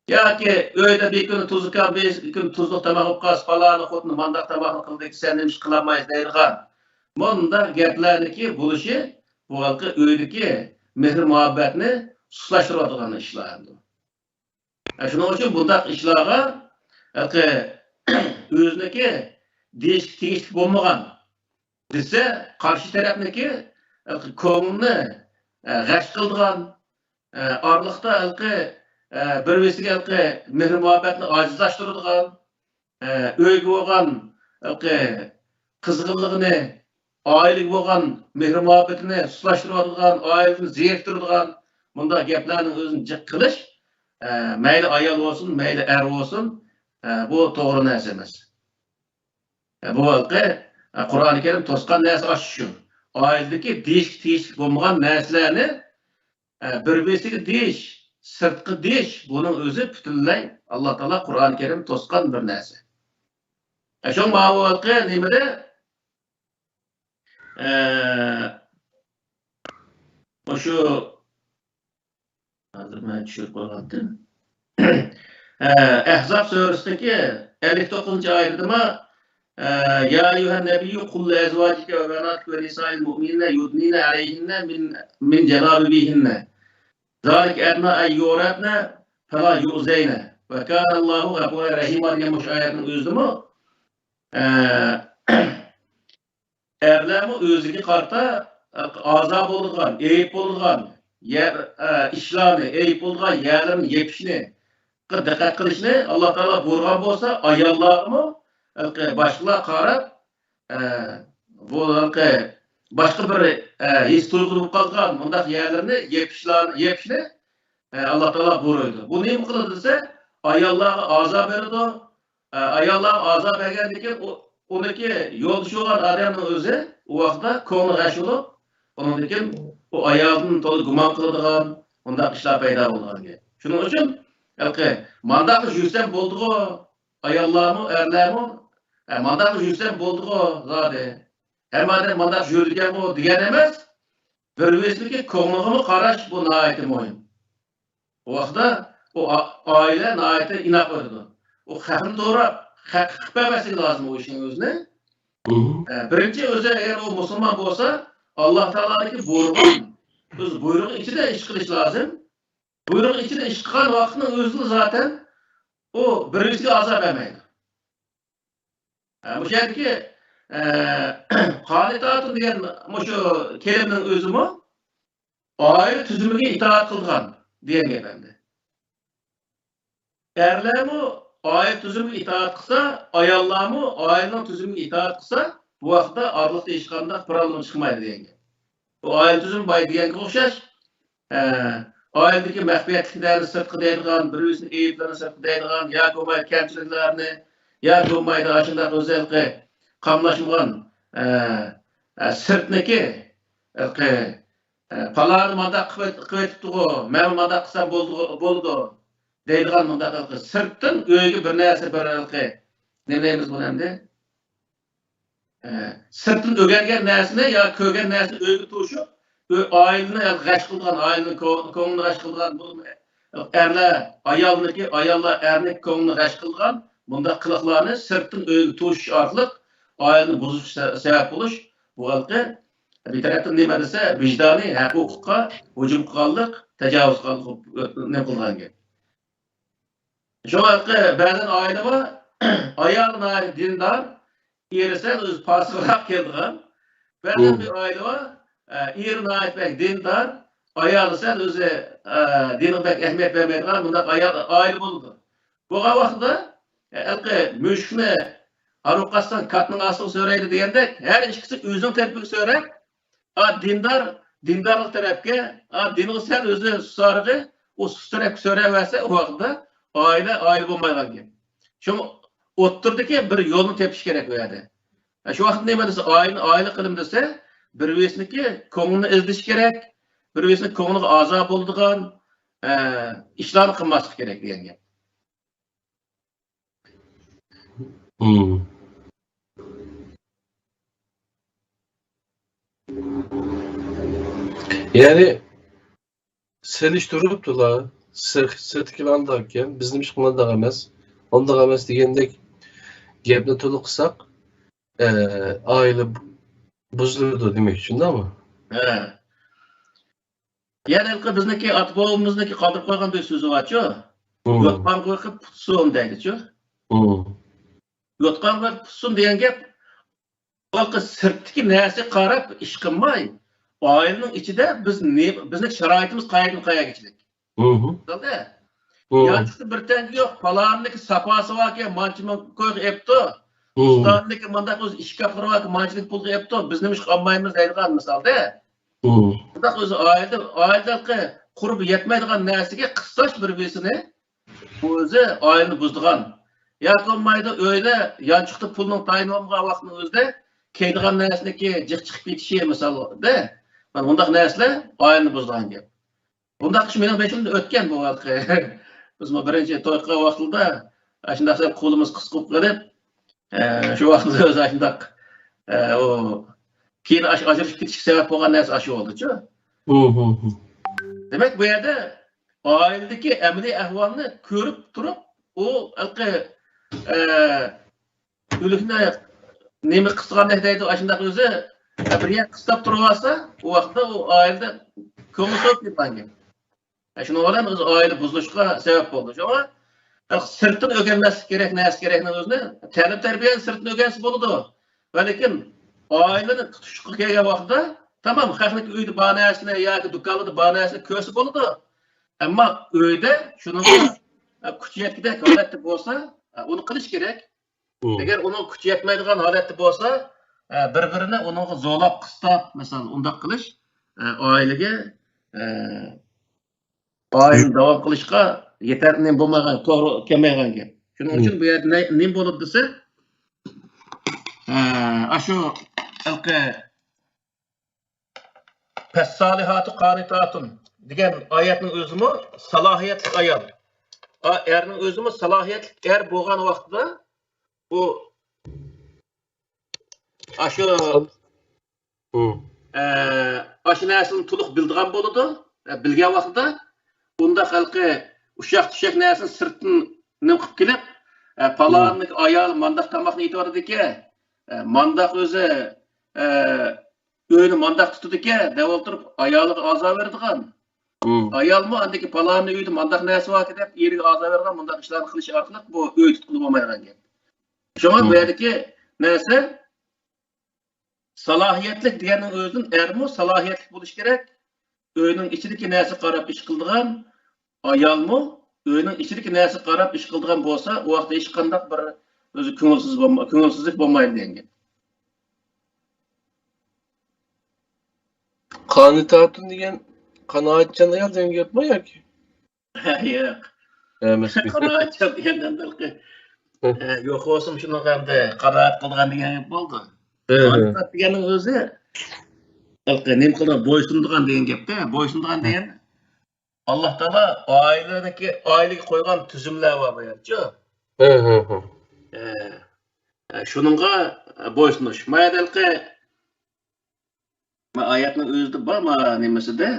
Ya ki öyle bir gün tuzluk bir gün tuzluk tamak kas falan kodunu mandak tamak kıldık sen demiş kılamayız deyirgan. Bunda gaplarniki buluşu bu halkı öyleki mehr muhabbetini suslaştıradigan işlerdi. Şunun için bunda işlerge özüneki değişik olmagan dese karşı tarafniki konuğunu gaş kıldıgan arlıkta bir vesile mehr muhabbetini acizlaştıradigan öyge olgan kızgınlığını ailelik bolgan mehr muhabbetini suslaştıradigan, aileni ziyartiradigan bunda gaplarning o'zini jiq qilish mayli ayol olsun, mayli er olsun, bu to'g'ri narsa emas. Bu halqi Qur'oni Karim to'sqan narsa shu. Oiladagi deyish bo'lmagan narsalarni bir-biriga deyish, sirtqi deyish, buning o'zi butunlay Alloh taolo Qur'oni Karim to'sqan bir narsa. Shu ma'lumotga nimada shu hozir men tushirib qo'ygandim. Ahzob surasidagi 59-oyatida ya ayyuhan nabiyyu qul li azwajika wa banatika wa nisa'il mu'minina yudnina 'alayhinna min jalabibihinna. Zalika adna ay yurabna fala yu'zayna ve kana Allahu g'afurur rahim degan bu oyatning o'zimi erlarni o'ziga qarta azob bo'lgan, ayib bo'lgan, ishlarni, ayib bo'lgan yerlarni yepishni, diqqat qilishni Alloh taolo buyurgan bo'lsa, ayollarni boshqalar qarab bu boshqa bir his tuyg'u qolgan bunday yerlarni yepishni Alloh taolo buyurdi. Bu nima qiladi desa, ayollarga azob beradi. Ayollar azob bergandan keyin uniki yo'ldosh bo'lgan odamning o'zi u vaqtda ko'ngli g'ash bo'lib, undan keyin u ayolni to'liq gumon qiladigan bunday ishlar paydo bo'lgan. Shuning uchun mandaq yursam bo'ldi-ku, ayollarmi, erlarmi, mandaq yursam bo'ldi-ku, zodi. Hammadan mandaq yurgan-ku degan emas, bir-biriga ko'ngliga qarash bu nihoyatda muhim. U vaqtda u oila nihoyatda inoq bo'ladi. O haqni to'g'rab, haq qilmaslik lozim o ishning o'zini. Birinchi o'zi agar o musulmon bo'lsa, Alloh taoloning buyrug'i ichida ish qilish lozim. Buyruq ichida ish qilgan vaqtning o'zida zaten o birisiga azob bermaydi. Bu yerdagi qonitatu degan shu kelimning o'zimi oila tuzumiga itoat qilgan degan gap endi. Erlarmi oila tuzumiga itoat qilsa, ayollarmi oilaning tuzumiga itoat qilsa, bu vaqtda oraliqda hech qanday problem chiqmaydi degan gap. Bu oila tuzumi boy deganga o'xshash, oiladagi maxfiyatliklarni sirtqi deydigan, bir-birini ayiblarni sirtqi deydigan, yoki bo'lmaydi kamchiliklarni, yoki bo'lmaydi shunday o'zalqi qamlashmagan sirtniki palani mandaq qilibdi-ku, men mandaq qilsam bo'ldi deydigan mandaq sirtdan o'yga bir narsa bir nima deymiz buni endi? Sirtdan o'rgangan narsani yo ko'rgan narsani o'yga to'shib, oilani g'ash qilgan, oilani ko'nglini g'ash qilgan, erlar ayollar erni ko'nglini g'ash qilgan bunday qiliqlarni sirtdan o'yga to'shish orqali oilani buzish sabab bo'lish, bu halqi bir tarafdan nima desa, vijdoniy huquqqa hujum qilganlik, tajovuz qilgan qilgan gap. Shu halqi ba'zan oila bor, ayol dindor, eri esa o'zi fosiqroq kelgan. Ba'zan bir oila bor, eri nayetbek dindor, ayol esa o'zi dinga ahamiyat bermaydigan bunday oila bo'ldi. Bu vaqtda halqi mushukni Arukastan katning asıl so'raydi degandek, her ikkisi o'zining tarafiga so'rab, dindarlik tarafga, dinga sal o'zi sorg'i, o tarafga so'raversa, u vaqtda oila bo'lmaydigan gap. Shu o'ttirdiki bir yo'lni tepish kerak bu yerda. Shu vaqtda nima desa, oila qilim desa, bir-biriniki ko'nglini izlash kerak, bir-birini ko'ngliga azob bo'ladigan ishlarni qilmaslik kerak degan gap. Yani seliştiripdilar, sirtkilandarken bizim iş qilmandaq emas, ondaq emas degandek gapni to'liq qilsak, oila buziladi demak, shundaymi? Ha. Yani bizniki ota-bobamizniki qoldirib qo'ygan bir so'zi bor-ku. Yotqan qo'yib putsun deydi-ku. Yotqan qo'yib putsun degan gap, balki sirtdagi narsa qarab ish qilmay, oilaning ichida bizning sharoitimiz qayerga ichlik. To'g'ri. Yoki bir tangi yo'q, falonniki saposi borki, manchiman qo'yib epti. Ustanniki manda o'z ishga qirib, manchilik pul qilibdi, biz nima ish qilmaymiz deydigan misolda. Bunda o'zi oilada qurbi yetmaydigan narsaga qissash bir-birini o'zi oyini buzdigan. Yoki bo'lmaydi o'yda yanchiqda pulning tayinlangan vaqtning o'zida keydigan narsaniki jiq chiqib ketishi misolda mana bunday narsalar oyini buzdigan gap. Bunday ish mening beshimda o'tgan bu voqea. Biz birinchi to'y qilgan vaqtida shunday qo'limiz qisqib qolib, shu vaqtda o'zi shunday o keyin ajrashib ketishga sabab bo'lgan narsa shu bo'ldi-ku. Demak, bu yerda oiladagi amaliy ahvolni ko'rib turib, u o'likni nima qisqanlik deydi, shunday o'zi bir yer qistab turib olsa, u vaqtda u oilada ko'ngil so'p ketgan. Shuning bilan o'zi oila buzilishga sabab bo'ldi. Shunga sirtdan o'rganmaslik kerak, narsa kerakni o'zini ta'lim tarbiyani sirtdan o'rgansa bo'ladi. Lekin oilani tutishga kelgan vaqtda tamam, xalqning uyda bor narsani yoki do'konda bor narsani ko'rsa bo'ladi. Ammo uyda shuni kuch yetgidek holatda bo'lsa, uni qilish kerak. Agar uning kuch yetmaydigan holatda bo'lsa, bir-birini uningga zo'lab qistab, masalan, undaq qilish oilaga oilani davom qilishga yetarli bo'lmagan, to'g'ri kelmagan gap. Shuning uchun bu yerda nima bo'ladi desa, shu Fas-salihatu qanitatun degan oyatning o'zimi salohiyatli ayol. Erning o'zimi salohiyatli er bo'lgan vaqtda bu shu narsani to'liq bildigan bo'ladi. Bilgan vaqtda unda xalqi ushaq-tushaq narsani sirtdan nim qilib kelib, palonlik ayol mandaq tamoqni yetib ekan, mandaq o'zi uyni mandaq tutadi ekan, deb o'tirib ayoliga azob beradigan. Ayolmi andagi palonni uyda mandaq narsa bor deb eriga azob beradigan, mundaq ishlarni qilish orqali bu uy tutqilib olmaydigan gap. Shunga bu yerdagi narsa salohiyatlik deganning o'zidan ermi salohiyatli bo'lish kerak. Uyning ichidagi narsa qarab ish qiladigan ayolmi uyning ichidagi narsa qarab ish qiladigan bo'lsa, u vaqtda hech qanday bir o'zi ko'ngilsizlik bo'lmaydi degan. Qanitatun degan qanoatchan ayol degan gapmi yoki? Yo'q. Emas. Qanoatchan degandan yo'q olsun shuni hamda qanoat qilgan degan gap bo'ldi. Qanoat deganning o'zi nim qilib bo'ysundigan degan gapda, bo'ysundigan degan Alloh taolo oilaga qo'ygan tuzumlar bor bu yerda. Shuningga bo'ysunish. Mayadalqi oyatning o'zida bor nimasida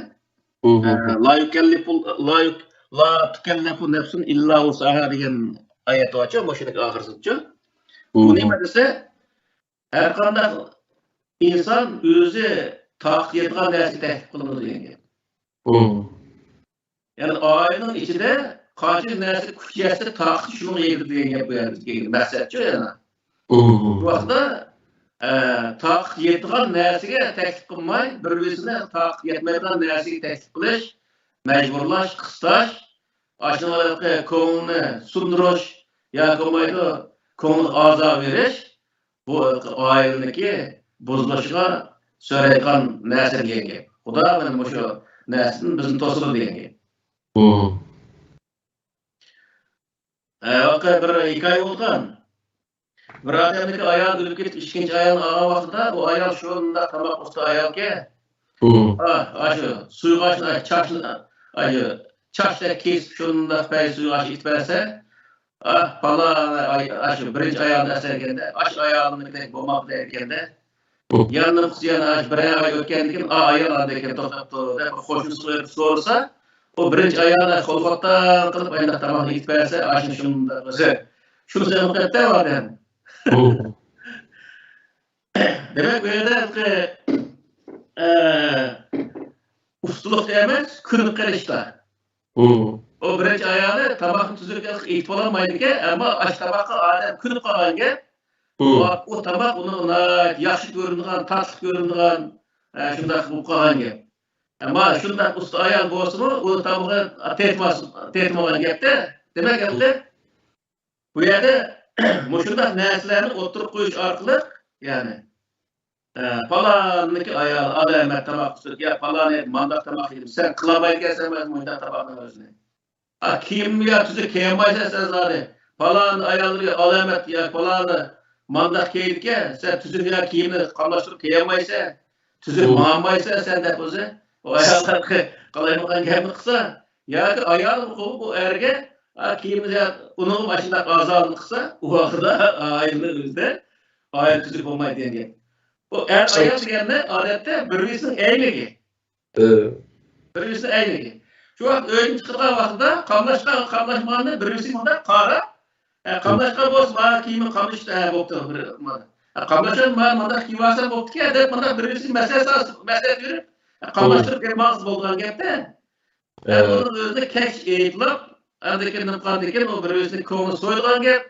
la tukallafu nafsun illa wusaha degan oyat bor-ku, mashinaga oxirida. Bu nima desa, har qanday inson o'zi taqdir etgan narsa taklif qilinadi degan. Ya'ni oilaning ichida qancha narsa kuch yetsa taqdir shuni yeydi degan gap bu yerda maqsadchi yana. Bu vaqtda taqdir yetgan narsaga taklif qilmay, bir-birini taqdir yetmaydigan narsaga taklif qilish, majburlash, qistash, ashunaqaqa ko'ngilni sundirish yoki bo'lmaydi, ko'ngil azob berish bu oilaniki buzilishiga so'raydigan narsa degan gap. Xudo mana shu narsani bizni to'sib degan gap. Vaqt bir hikoya bo'lgan. Bir odamniki ayol o'lib ketib, ikkinchi ayolni olgan vaqtida bu ayol shunda tamoq usta ayolga shu suyg'oshni chashda kesib shunda pay suyg'osh itib bersa, shu birinchi ayolni asarganda, ayolnikidek bo'lmoqda ekanda, yanini qisiyana bir ay o'tgandan keyin ayol ekan to'xtab turdi deb qo'shnisi so'rasa, o birinchi ayolni xolfatdan qilib ayolni tamoqni itib bersa, shunda o'zi shuni muqadda bor ekan. Demek bu yerda ustalık emas, ko'rib qarashda. O birinchi ayoli tamoqni tuzukga itib olmaydi-ku, ammo ash tamoqqa odam ko'rib qolganga, o tamoq uni yaxshi ko'rinadigan, tatli ko'rinadigan, shunday bo'lib qolganga. Ammo shunday usta ayol bo'lsa-mu, u tamoqqa tetmagan gapda. Demak, bu yerda mushundaq narsalarni o'tirib qo'yish orqali, ya'ni Falanlıki ayağı adamet tabak tutup ya falan mandak tabak yedim. Sen kılamayı kesemez mandak tabağının özüne. Kim ya tuzu kemaysa sen zaten. Falan ayağları adamet ya falan mandak yedik ya. Sen tuzu ya kimini kallaştırıp kemaysa tuzu mağmaysa sen de tuzu. O ayağlar kalaymakan gelmek kısa. Ya ki ayağı bu erge kimini onun başında azalını kısa. O vakıda ayrılığı bizde. Ayrı tuzu olmayı diyen. O ayağı degende adette birbirinin eyligi. Birbirinin eyligi. Şu an öğün çıkırgan vaqtida kamlaşmağını birbirinin qara. Kamlaşqa bolsa bana kiyimi kamış boptu bir. Kamlaşan manda kiyvasa boptu ki adet manda birbirinin mesele verip kamlaştırıp bermağız bolgan gapda. Onun özünde keş eğitlip andakinden qandeken o birbirinin ko'ngli so'yilgan gap.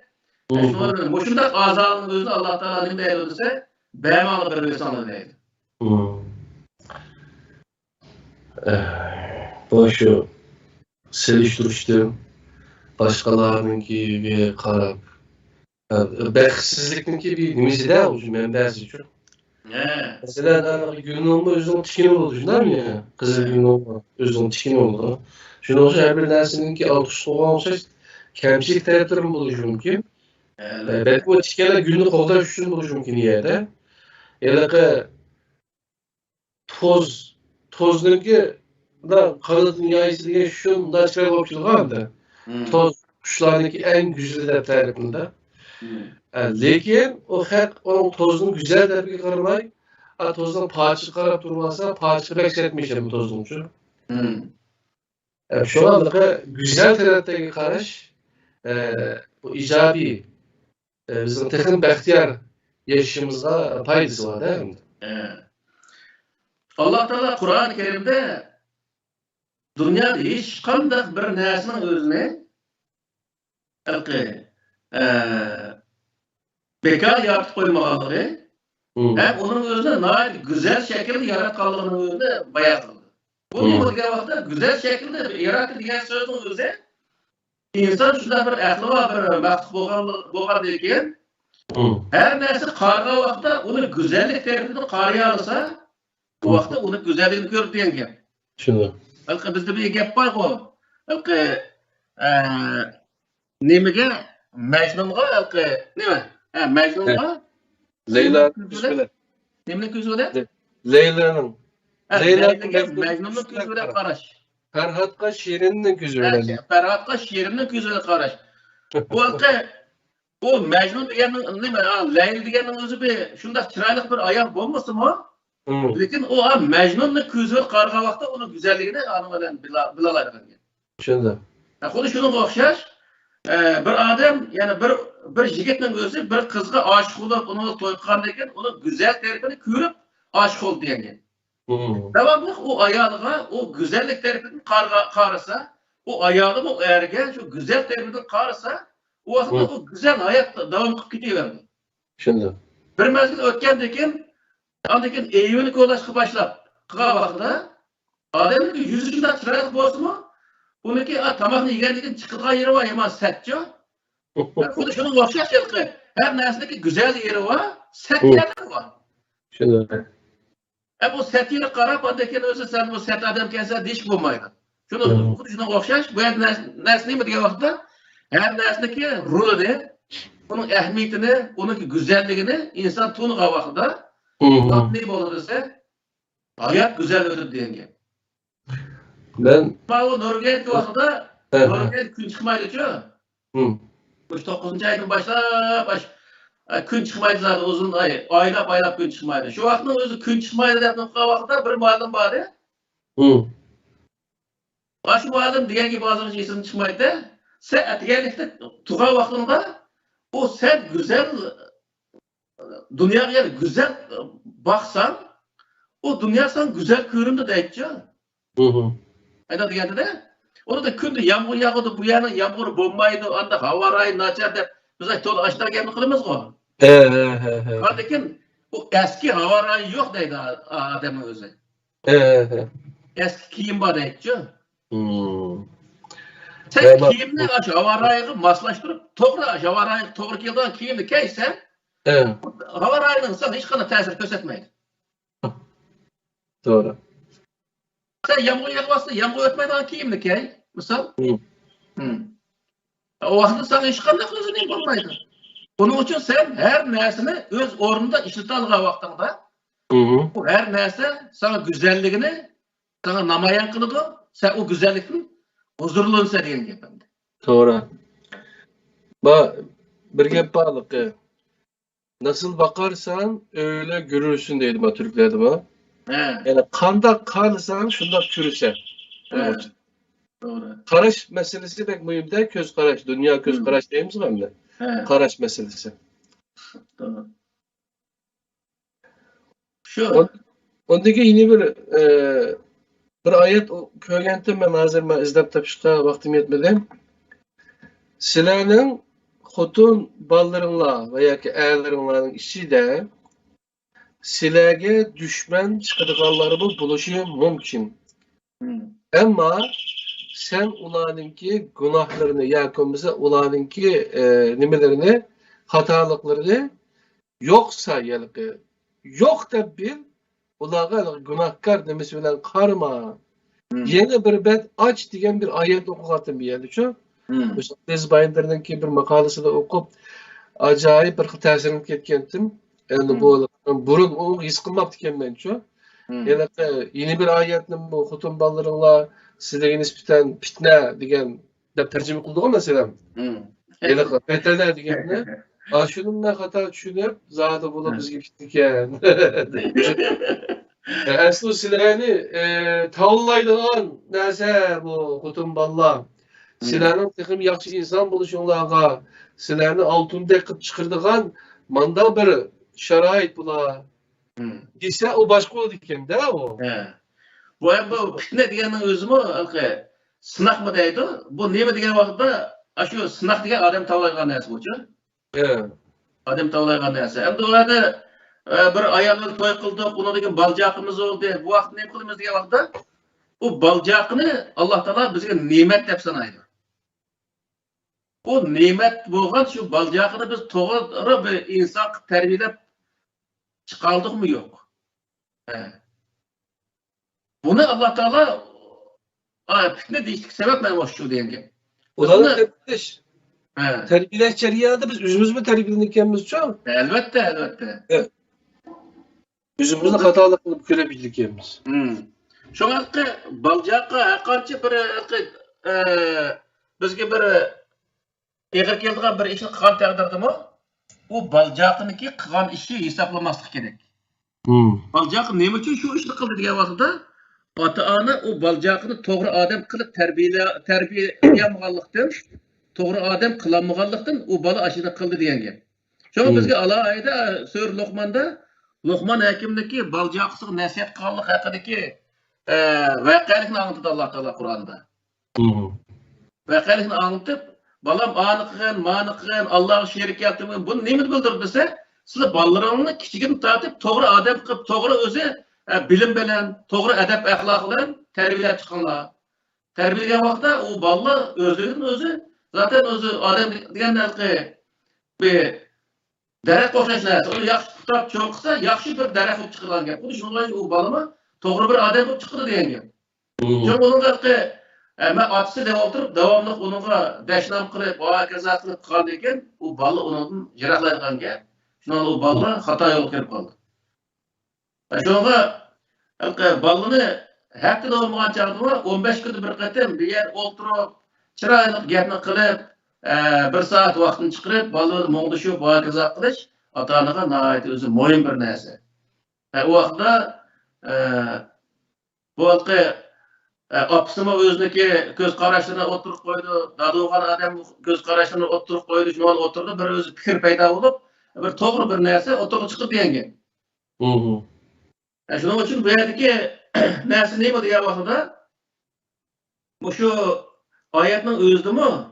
Şunda azalının özünde Allah Taala nima deydi Bämalı bir insan deydi. Bu şu seliştiriştim. Başkalarınınki qarab. Baxtsizlikninki bir nimesi o mənbəsi üçün. Mesela günün olma özünün tikini oldu, düşünür mü ya? Kızıl günün olma özünün tikini oldu. Şunu olsa her bir dersininki alt üst olan olsa kemçilik taraflarım buluşu mümkün. Belki o tikene günlük qoğdaş üçün buluşu mümkün yerde. Elaqı toznunki da qanı dünyası degan şun da çıkar olub çıkılğandı. Toz kuşlarınki en güzeli taraflarında. Lekin o haq onun tozunun güzel tarafiga qaramay, tozdan parça qarab turmasa, parça bekletmişim bu tozun üçün. Şu anlıqı güzel tarafdagi qarash bu ijobiy bizning texnik baxtiyar yaşayışımızda faydası var değil mi? Allah Teala Kur'an-ı Kerim'de dünyada hiç qanday bir narsaning özüne bekar yaratib qo'ymaganligi hem onun özüne nayet güzel şekilde yaratganligini özüne bayon qildi. Bu nima degan vaqtda güzel şekilde yaratdi degan so'zning o'zi inson shunday bir aqli va bir maxluq bo'lgan ekan her neyse qarg'a vaqtda uni güzellik tarafini qaraya olsa bu vaqtda uni güzelligini ko'rib degan gap. Shuni. Balki bizda bir gap bor-ku. Balki nimaga Majnunga balki nima? Majnunga Leyla bismillah. Nimani ko'zida? Leyla'nın. Majnunning ko'zida qarash. Ferhatqa Şirin'in ko'zida. Ferhatqa Şirin'in ko'zida qarash. Bu vaqtda bu Majnun deganning nima? Layl deganning o'zi bir shunday chiroyli bir ayol bo'lmasimi? Lekin o Majnunning ko'ziga qaragan vaqtda uni go'zalligini aniqlan bila oladigan. Shunda. Xuddi shunga o'xshash bir odam, ya'ni bir yigitning o'zi bir qizga oshiq bo'lib, uni to'yqandan keyin uni go'zal tarafini ko'rib oshiq bo'ldi degan. Davomli u ayoliga o go'zallik tarafini qarasa, o ayolga o erga shu go'zal tarafini qarasa, o vaqtda o go'zal hayot davom qilib ketaverdi. Shunda. Bir mezgil o'tgandan keyin Andakin evini ko'lashga boshlab qilgan vaqtida odamning yuzi shunday chiroyli bo'lsa-mu, uniki tomoqni yegandan keyin chiqilgan yeri va yomon satchi. Xuddi shunga o'xshash qilib, har narsadagi go'zal yeri va sat yeri bor. Shunda. Bu sat yeri qarab, andakin o'zi sen bu sat odam kelsa deyish bo'lmaydi. Shuni xuddi shunga o'xshash, bu narsa nima degan vaqtda har narsadagi rolini, uning ahamiyatini, uning go'zalligini inson to'nigan vaqtida ne bo'lsa hayat güzel ötüp diyen. Ben o Norveç vaqtida Norveç kun chiqmaydi-ku. 9 aydan boshlab kun chiqmaydi zaten uzun oylab kun chiqmaydi. Shu vaqtning o'zi kun chiqmaydi deb qo'ygan vaqtda bir muallim bor edi. Shu muallim degan gibi hozircha esim chiqmaydi. Sen atganlikda turgan vaqtingda o sen güzel dünyaya güzel baksan, o dünya sana güzel göründü deyince. Ayda degende de, onu da kundu yağmur yağdı, bu yana yağmur bombaydı, anda hava rayı naçar deb, biz aytdı açlar geldi kılımız o. Lakin o eski hava rayı yok deydi adamın özü. Eski kiyim var deyince. Sen kiyimle hava rayını maslaştırıp, hava rayı toğru keldiğin kiyimni kiysen, hava rayının sana hiç kana tesir göstermeydi. Doğru. Sen yağmur yağmasa yağmur ötmeden kiyimli ki, misal. Hı. O vaxtda sana hiç kana özüne bulmaydı. Bunun için sen her nersini öz ornunda işlete algan vaxtında, bu her nerse sana güzelliğini sana namayan kılıdı, sen o güzellikten huzurluğunu seriyen gepimdi. Doğru. Bir gep bağlık. Nasıl bakarsan öyle görürsün deydi bu Türklerde bana. Yani kandak kalırsan şundak çürüse. Doğru. Karaş meselesi pek mühim değil. Göz karaş. Dünya göz karaş deyimiz var mı? Karaş meselesi. Doğru. Şu. Ondaki yine bir ayet köylentim ben hazır izlep tapışka vaktim yetmedi. Sizlerinin hutun ballarınla veya ki eğerlerinlerin işi de sizlerge düşman çıkıdıqalları bu buluşu mümkün. Ama sen ularınki günahlarını yakımıza ularınki nimelerini hatalıklarını yok sayyalık. Yok da bil ularga günahkar demesi bilen karma. Yeni bir bet aç diyen bir ayet okuyatım bir yerde şu. Biz bayındırının ki bir makalesi de okup acayip bir tesirini ketkendim. Yani bu burun onu his kılmak diken ben şu. Yani yeni bir ayetin bu hutun ballarınla sizlere nispeten fitne diyen de tercüme kıldı mesela. Yani fetene diyen ne? Şunun ne hata düşünüp zaten bunu biz gibi diken. Aslında sizlerini tavullaydıgan neyse bu hutun ballar. Sizlerinin tıkım yaxşı insan buluşunlarga, sizlerini altın dekip çıkırdıgan manda bir şarait bula. Ise o başka oldu iken de o. Bu fitne diyenin özümü sınak mı deydi? Bu ne mi diyen vakitte şu sınak diyen adam tavlaygan neyse bu için. Adam tavlaygan neyse. Hem de orada bir ayağını toy kıldık, ona diyen balcakımız oldu. Bu vakit ne kılımız diyen vakitte o balcakını Allah Teala bize nimet dep sanaydı. O nimet bolgan şu balcakını biz toğru bir insan terbiyelep çıkaldık mı yok. Bunu Allah Teala fitne değiştik sebep benim hoşçu diyenge. O da terbiyeler çeriyada biz üzümüz mü terbiyelenirkenimiz çok? Elbette. Evet. Üzümüzün hatalık kılıp görebilirkenimiz. Şu hakkı balcakı hakançı bir bizge bir eğer keldiğin bir işi kıgan taqdirdi mı? O balcakınki kıgan işi hesaplamaslık gerek. Balcak neme için şu işni kıldı diye vaxtda ata-ana o balcakını toğru adam kılıp terbiyeleyemganlıktan, toğru adam kılanmaganlıktan o bala aşını kıldı diyen gep. Şoňa bizge alayda Sör Luqmanda Luqman hakimdeki balcakısıg nasihat kılganlyk hakydaki wakalikni anlatyp Allah Taala Kur'anda. Wakalikni anlatyp balam anıqın, manıqın, Allah'a şerik yaptığımı bunu neymi bildirip dese, sizler ballarını kiçigini tartıp toğru adem kılıp, toğru özü bilim bilen, toğru edep ahlakların terbiyelep çıkanlar. Terbiyelegen vaqtda o balla özünün özü, zaten özü adem diyen bir derek okşaş neresi, onu yaxşı tutab çoğuksa, yaxşı bir derek olup çıkılan gep. Bunu şunlayınca o balımı toğru bir adem olup çıkıdı diyen gep. Çünkü onun men atısı dep oturup davamlıq onunğa daşnam qılıp, kaza qılıp qaldı eken, o balla onundan jiraklaydigan gep. Şundan o balla hata yol kelip qaldı. Şoňa ballany hepde olmagan çağda 15 gün bir qatam bir yer oturup, çıraylyk gepni qılıp, 1 saat wagtyny çykyryp, ballany moňduşup, kaza qilish ata-anaga naýat özü moýun bir näse. O wagtda bu apsıma özneki göz karaşlarına oturup koydu, dadıgan adam göz karaşlarına oturup koydu, şunu oturdu, bir özü fikir peyda olup, bir toğru bir näse oturup çıkıp diýenge. Şunun için bu yerdeki näse ne bu diye vaxtda? Bu şu ayetinin özdümü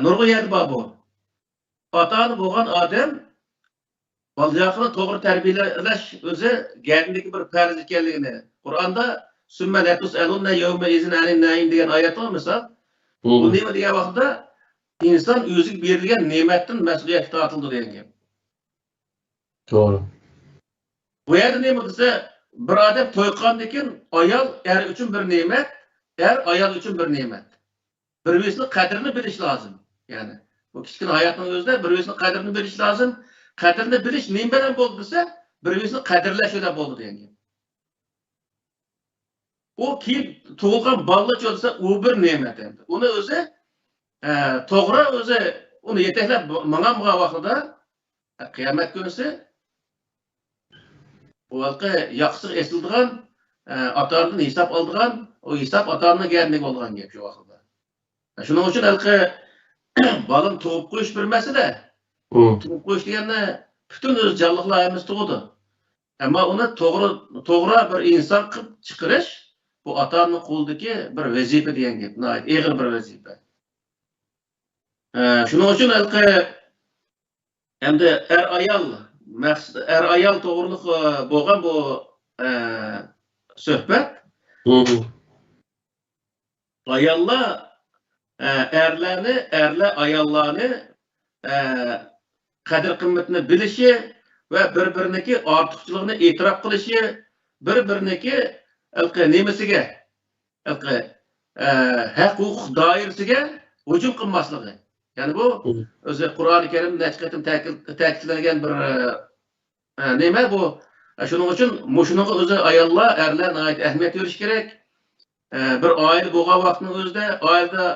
nurgu yedi bu. Ata-ana bolgan adam baljakını toğru terbiyeleş özü gelindeki bir perz ekenligini. Kur'an'da Sümme letus elunne yevme izin anin naim diyen ayet var mesela. Bu neyme diye vaxtda insan özü berilgen nimetten mesuliyet tatıldı diyen gep. Doğru. Bu yerde ne dese bir adam toyqandan ayal er üçün bir nimet, er ayal üçün bir nimet. Bir-birisinin qadrini bilish lazım. Yani bu kichkina hayotning o'zida bir-birisinin qadrini bilish lazım. Qadrini bilish nima bilan bo'ldi desa, bir-birisini qadrlash bilan bo'ldi degan gap. O ki tug'ilgan balla bo'lsa, u bir ne'mat endi. Uni o'zi to'g'ri o'zi uni yetaklab mangan vaqtida qiyomat kunisi o halqa yaxshi esildigan ota-onadan hisob oldigan, o hisob ota-onaga gelmek bo'lgan gap shu vaqtda. Shuning uchun halqa balam tug'ib qo'yish bir masala. Tug'ib qo'yish deganda butun o'z jonliqlar emas tug'di. Ammo uni to'g'ri bir inson qilib chiqarish bu ota-onaning qo'lidagi bir vazifa degan gap, og'ir bir vazifa. Shuning uchun halqa endi er ayol to'g'riliq bo'lgan bu suhbat. Ayollar erlar ayollarni qadr qimmatini bilishi va bir-biriniki ortiqchiligini e'tirof qilishi, bir-biriniki nemasiga, haq-huquq doirasiga hujum qilmasligi. Yani bu o'zi Qur'oni Karim nechqatim ta'kidlangan bir nima bu. Shuning uchun mushuning o'zi ayollar, erlar nihoyat ahamiyat berish kerak. Bir oila bo'lgan vaqtning o'zida oilada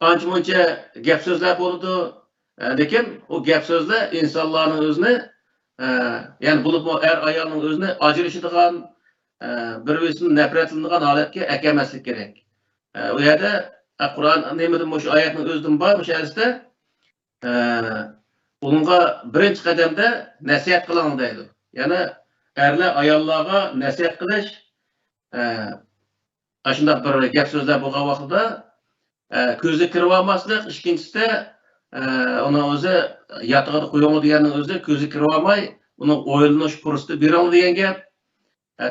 ancha-muncha gap so'zlar bo'ladi. Lekin o gap so'zlar insonlarning o'zini, ya'ni bo'lib er ayolning o'zini ajrashadigan, bir-birisidan nafratlanadigan holatga akamaslik kerak. U yerda Qur'on nemadan bu oyatning o'zidan bor bu sharisda bunga birinchi qadamda nasihat qiling deydi. Ya'ni erlar ayollarga nasihat qilish, shunday bir gap so'zlar bo'lgan vaqtda ko'zi kirib olmaslik, ikkinchisida uni o'zi yatag'ida qo'ying deganning o'zi ko'zi kirib olmay, uni o'ylanish fursati bering degan gap.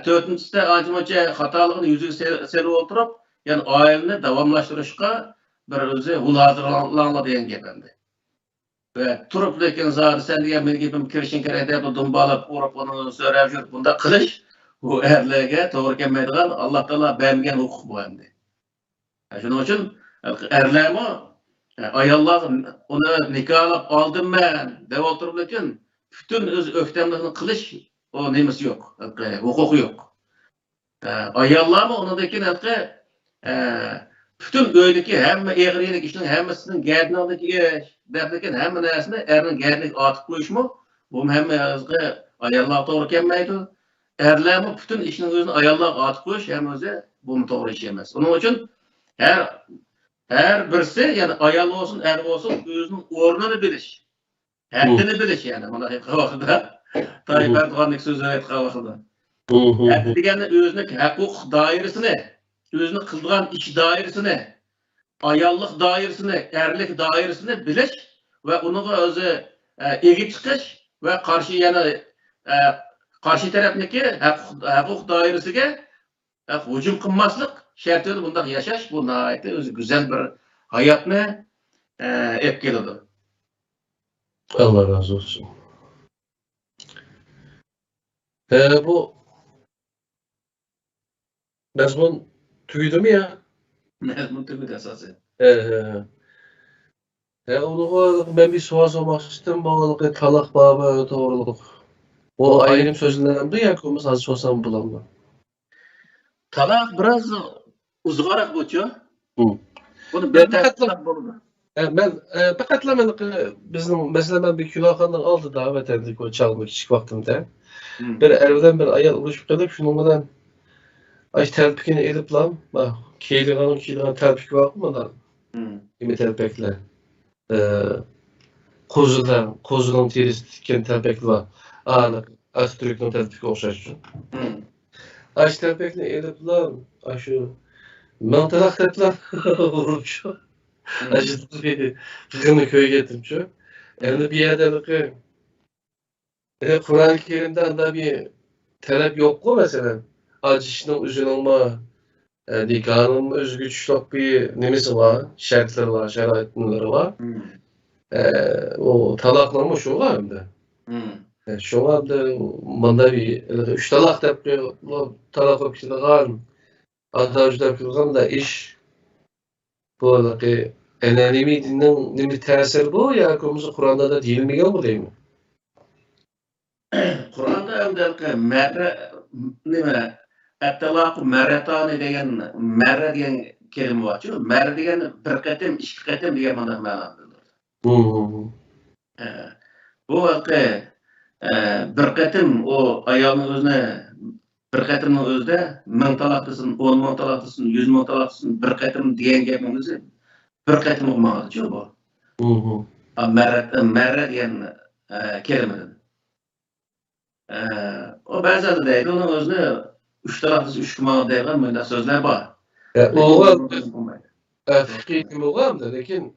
To'rtinchisida ancha-muncha xatoligini yuziga serib o'tirib, yani oilani davomlashtirishga bir o'zi hozirlanla degan gap endi. Ve turib lekin zodi sen degan men gapim kirishing kerak deb dumbalab urib uni so'rab yurib bunda qilish bu erlarga to'g'ri kelmaydigan, Alloh taolo bermagan huquq bu endi. Shuning uchun erlarmi ayollar uni nikohlab oldim men deb o'tirib lekin butun o'z o'ktamligini qilish o nemasi yo'q, huquqi yo'q. Ayollarmi undan halqa bütün öydeki hamma egrilik ishning hammasini gardinadagi ish, derken hamma narsani erning gardiga otib qo'yishmi? Bu hammasiga ayollar to'g'ri kelmaydi. Erlarmi bütün ishning o'zini ayollarga otib qo'yish ham o'zi bu to'g'ri ish emas. Uning uchun her birisi, yani ayol olsun, er olsun o'zining o'rnini bilish, haddini bilish, yani mana vaqtida Tayyip Erdo'g'anning so'zi aytgan vaqtida. Haddi degani o'zining haq-huquq doirasini, özünü kıldıran iş dairesini, ayallık dairesini, erlik dairesini biliş ve onu özü egi çıkış ve karşı yani karşı tarafındaki hukuk dairesine hücum kılmazlık şartıyla bundan yaşaş bu nihayet özü güzel bir hayatını etkiledi. Allah razı olsun. Bu mezmun tüydü mü ya? Mezmun tüydü esasen. Onu ben bir sual sormak istedim. Bağlılık, talak babı, doğruluk. O ayrım sözünden de yakımız az sorsam bulamam. Talak biraz uzgarak geçiyor. Bunu Ben bizim mesela ben bir külahandan aldı davet ettik o çalmak küçük vaktimde. Bir evden bir ayal ulaşıp gelip şunundan ay terpikini edip lan, bak keyliğanın terpik var mı lan? Kimi terpikle. Kozunun terisi dikken terpikli var. Ağırlık, Astürk'ün terpiki okşaşın. Ay terpikini edip lan, ay şu mantalak tepler vurup şu. Ay şu kıkını köye getirdim şu. Evde bir yerde bakayım. Kur'an-ı Kerim'den de bir talep yok mu mesela? Acışının üzün olma, nikahının özgüçlük bir nemesi var, şartları var, şeraitleri var. O talaklanma şu var mı? Şoňa da manda bir üç talak dep talak opçylygan adajda da iş bolady. Enanimi dinin nimi täsir bu ya kömüzi Kur'anda da diýilmegen bu diými? Kur'anda öndeki merre nime at-talaq marratani degen merre degen kelime var. Şu merre degen bir qatim, iki qatim degen ma'na bildirir. Bu vakı bir qatim o ayolning özüne bir qatimning özüde 1000 talaqtısın, 10 talaqtısın, 100 talaqtısın bir qatim degen gepning özü bir qatim olmagy bu. Merre degen kelimeden. O bäzäde deydi, onun özüne 3 talaqtısın, 3 kımağı deyilgan munda sözler var. Oğlan fikri muğam da lekin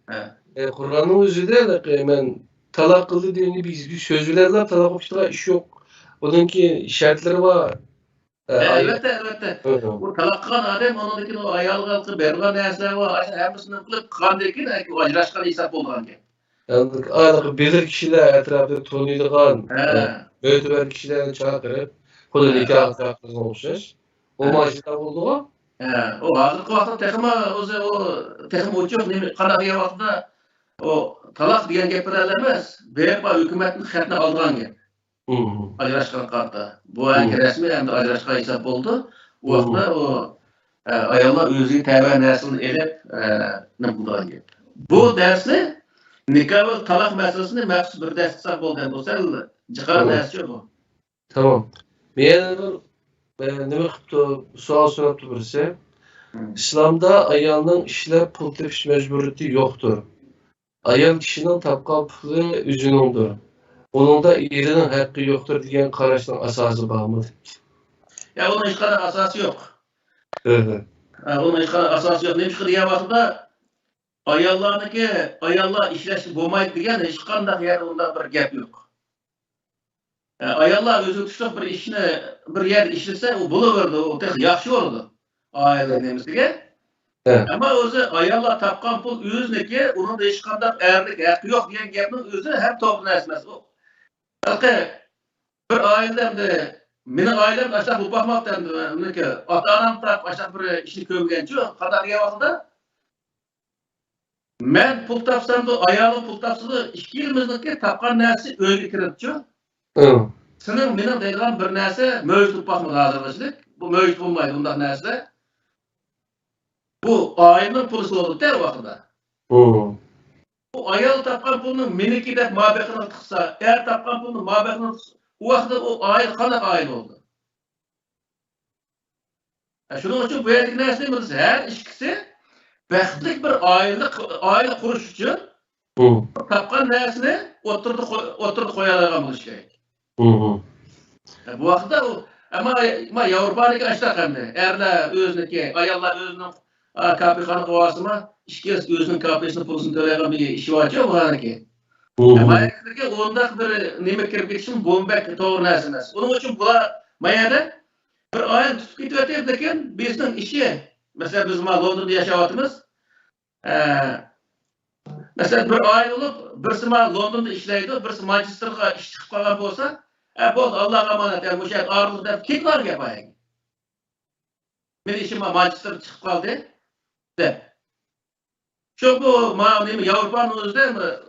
Kur'an'ın özüde men talak kıldı diýeni biz sözlerle talak opçylyga iş yok. Onunki şartları var. Elbette. Bu talak kılan adam onunki o ayalga bergen näse var. Hemsini kılıp kandekin ajraşkan hesap bolgan ki. Yani aylık bilir kişiler etrafta tanıydıgan, ötüber kişilerini çağırıp koda nikah takdırgan oluşur. O maçta oldu mu? O hazırkı vaqtda texma o texma uçup qanaqa vaqtda o talaq degan gaplar emas. Berip hökümetning xatni algan gap. Ajraşkan qarta. Bu anki resmi endi ajraşkan hesap boldu. O vaqtda o ayollar özü täbä näsilini elep nima qilgan gap. Bu dersni nikah ve talaq meselesini maxsus bir ders tutsak bolgan bolsa, jiqar ders bu. Tamam. Men nima qipti sual sorapdy birisi. İslamda ayalning ishlab pul tepish mecburiyeti yoktur. Ayal kişinin tapqan puli üzünündür. Onunda erinin hakkı yoktur diyen qaraşning asası barmı? Ya onun hiç kadar asası yok. Evet. Onun hiç kadar asası yok. Neymiş ki diye vaqtda ayallar işleşip bolmaydı diyen hiç qanday yer onda bir gap yok. Ayallar özü tutuşup bir işini bir yer işlese o bulaverdi, o tek yaxşı oldu. Aile nemizge. Ama özü ayallar tapqan pul özüneki onun da hiç qanday erlik hakkı yok diyen gapning özü hem to'g'ri narsa. Bir ailemde mening ailem aşağı bu bakmaktan meniki ota-onam tap aşağı bir işni ko'rganchi qadar vaqtda men pul tapsam da ayolim pul tapsa da ikki yilimizniki tapqan narsa o'yga kiribchi. Senin mening deydigan bir narsa mövjud bakmak hazırlaştık. Bu mövjud olmaydı bundan narsa. Bu ailenin pulu oldu der vaqtda. Bu ayol tapqan pulni meniki deb mabaqini tıksa, eğer tapqan pulni mabaqini o vaqtda o aile qanaqa aile oldu? Şunun için bu yerlik narsa neyimiz? Her ikisi baxtlik bir aile qurish uchun tapqan narsani o'tirdi qo'yadigan bo'lish kerak. Bu vaqtda ama Yevropaniki aşağı qanday? Erlar o'ziniki, ayollar o'zining kapixani qilibasimi? İşkiz özünün kapısını pulsunu töleyen bir işi var ki bu hangi? Ama erkeklerge onda bir nime kirip geçsin bombak doğru nesiniz. Onun için bu mayada bir ayın tutup gidiyor derken bizden işi mesela biz London'da yaşavatımız mesela bir ay olup birisi London'da işleydi, birisi Manchester'ga iş çıkıp kalan olsa bu Allah'a emanet yani bu şey ağırlık der kim var yapayım? Benim işim Manchester çıkıp kaldı de. Çok bu Avrupa'nın özünde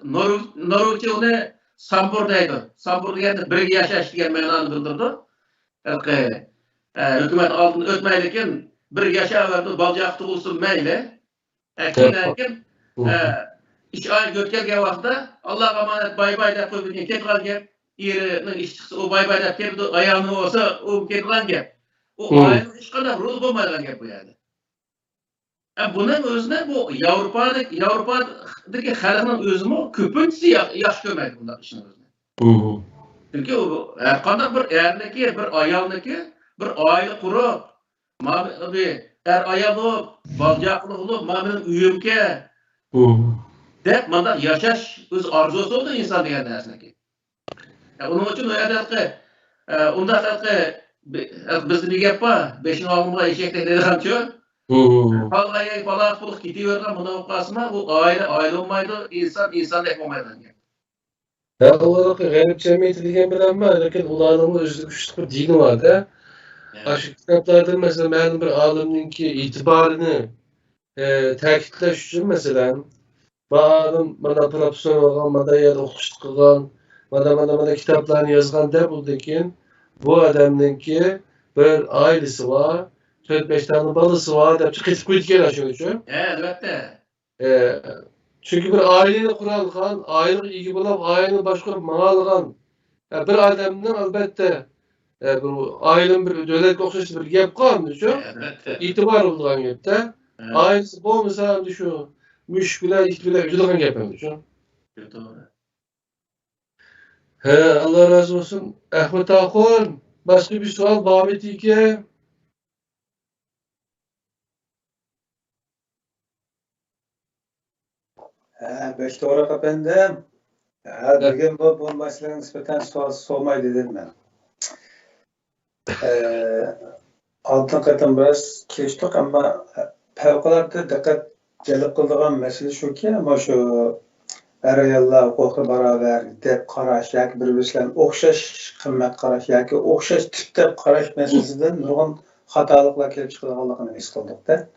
Norveççe onu Sambordaydı. Sambord degende birge yaşaş degan ma'noni bildirdi. Hükümet altında ötmeyliken bir yaşaverdi, balcaq tug'ilsin mayli. Keyin ish ay o'tkazgan vaqtda Allohga omonat bay deb qo'yib ketgan gap. Erining ish chiqsa o bay deb keldi, ayolni olsa o ketgan gap. O ayolning hech qanday rol bo'lmagan gap bu yerda. Bunun özüne bu Avrupa'daki xalqning özümü köpüncüsü yaxşı görmeydi bunlar işin özüne. Çünkü her qanday bir erniki, bir ayolniki, bir aile kurup, er ayol olup, balcaqlı olup, benim uyumke dep manda yaşaş öz arzusu oldu insan degan narsaniki. Onun için o yerda unda bizni bir gap bor, 5'in oldimga eshakdek deganchu. Vallahi balaq pul gidiyorlar buna okasma bu aile olmaydı insan yapmaydı. olarak garip cemiyeti degan bilen var, lekin ularning o'zida kuchli bir dini var-da. Aşı kitaplarda mesela ma'lum bir olimninki itibarini ta'kidlash uchun masalan, ma'lum mana professor bo'lgan, mana yerda o'qishlik qilgan, mana kitaplarni yozgan deb lekin bu odamninki bir ailesi var, 4-5 tane balası var deb chiqib qo'ygan shuning uchun. Albatta. Çünkü bir aileni kuralgan, ailenin igi bo'lib, aileni boshqarib ma'algan bir odamning albatta bu ailen bir devletga o'xshash bir gap qoldi shu. E'tibor bo'lgan gapda. Ailesi bo'lmasa shu mushuk bilan it bilan yuradigan gap endi shu. He, Allah razı olsun. Ahmet Akun, başka bir sual var mı ki? Beş doğru efendim. Bugün bu meselenin nispeten sual sormayı dedim ben. Altın katım biraz geçtik ama fevkalade dikkat celip kıldığım mesele şu ki ama şu erayallar hukuku beraber dep karaş yaki birbirine okşaş kıymet karaş yaki okşaş tip dep karaş meselesinden nurgun hatalıkla kelip çıkıldığını his kıldık da.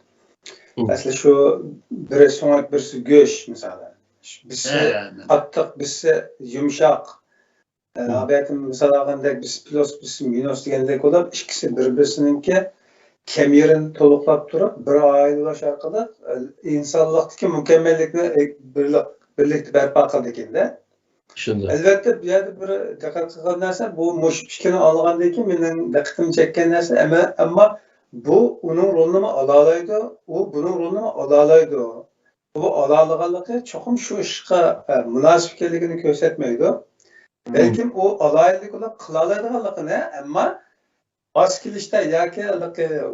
Mesela şu bir sonuç birisi göç mesela. Birisi attık, birisi yumuşak. Abiyetim mesela ağındaki birisi plus, birisi minus degендek olup, ikisi birbirisininki kemirin toluklap durup, bir ayrılış arkada insanlıktaki mükemmellikle birlikte berpa kıldı ekende. Elbette bir yerde bir dikkat kılgan narsa, bu müşkini algandaki benim dikkatimi çeken narsa ama bu onun rolunu alalaydı, o bunun rolunu alalaydı. Bu alalığalığı çokum şu işe münasipkeligini göstermeydi. Belki o alaylık olarak kılalaydığı ne ama baskilişte yaki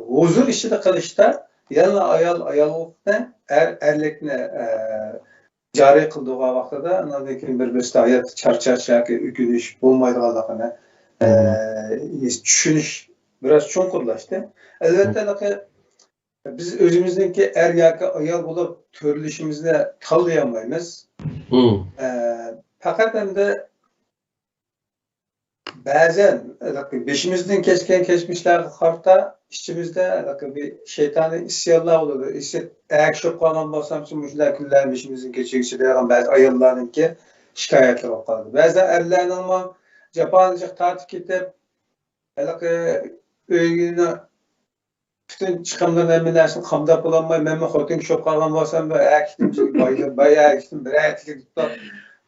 huzur işi de kılışta yanına ayallıkne erlikne cari kıldığı vaxtıda anadaki birbirisi hayat çarçaç yaki ükünüş bulmaydığı düşünüş biraz çonkurlaştı. Elbette biz özümüzdeki er yaki ayal bulup törülüşümüzde tanıyamayız. Fakat hem de bazen beşimizden geçmişler karta işçimizde bir şeytani isyanlar oluyor. Eğer şu kalan basam için müşler küller beşimizin geçişi de bazı ayalların ki şikayetler okuyordu. Bazen erlerin ama Japancık tartip edip öğünü bütün çıkımdan eminlersin, kamda bulanmayı, memnun hotin çok kalan basam ve bayağı gittim, bir ayetlik tutup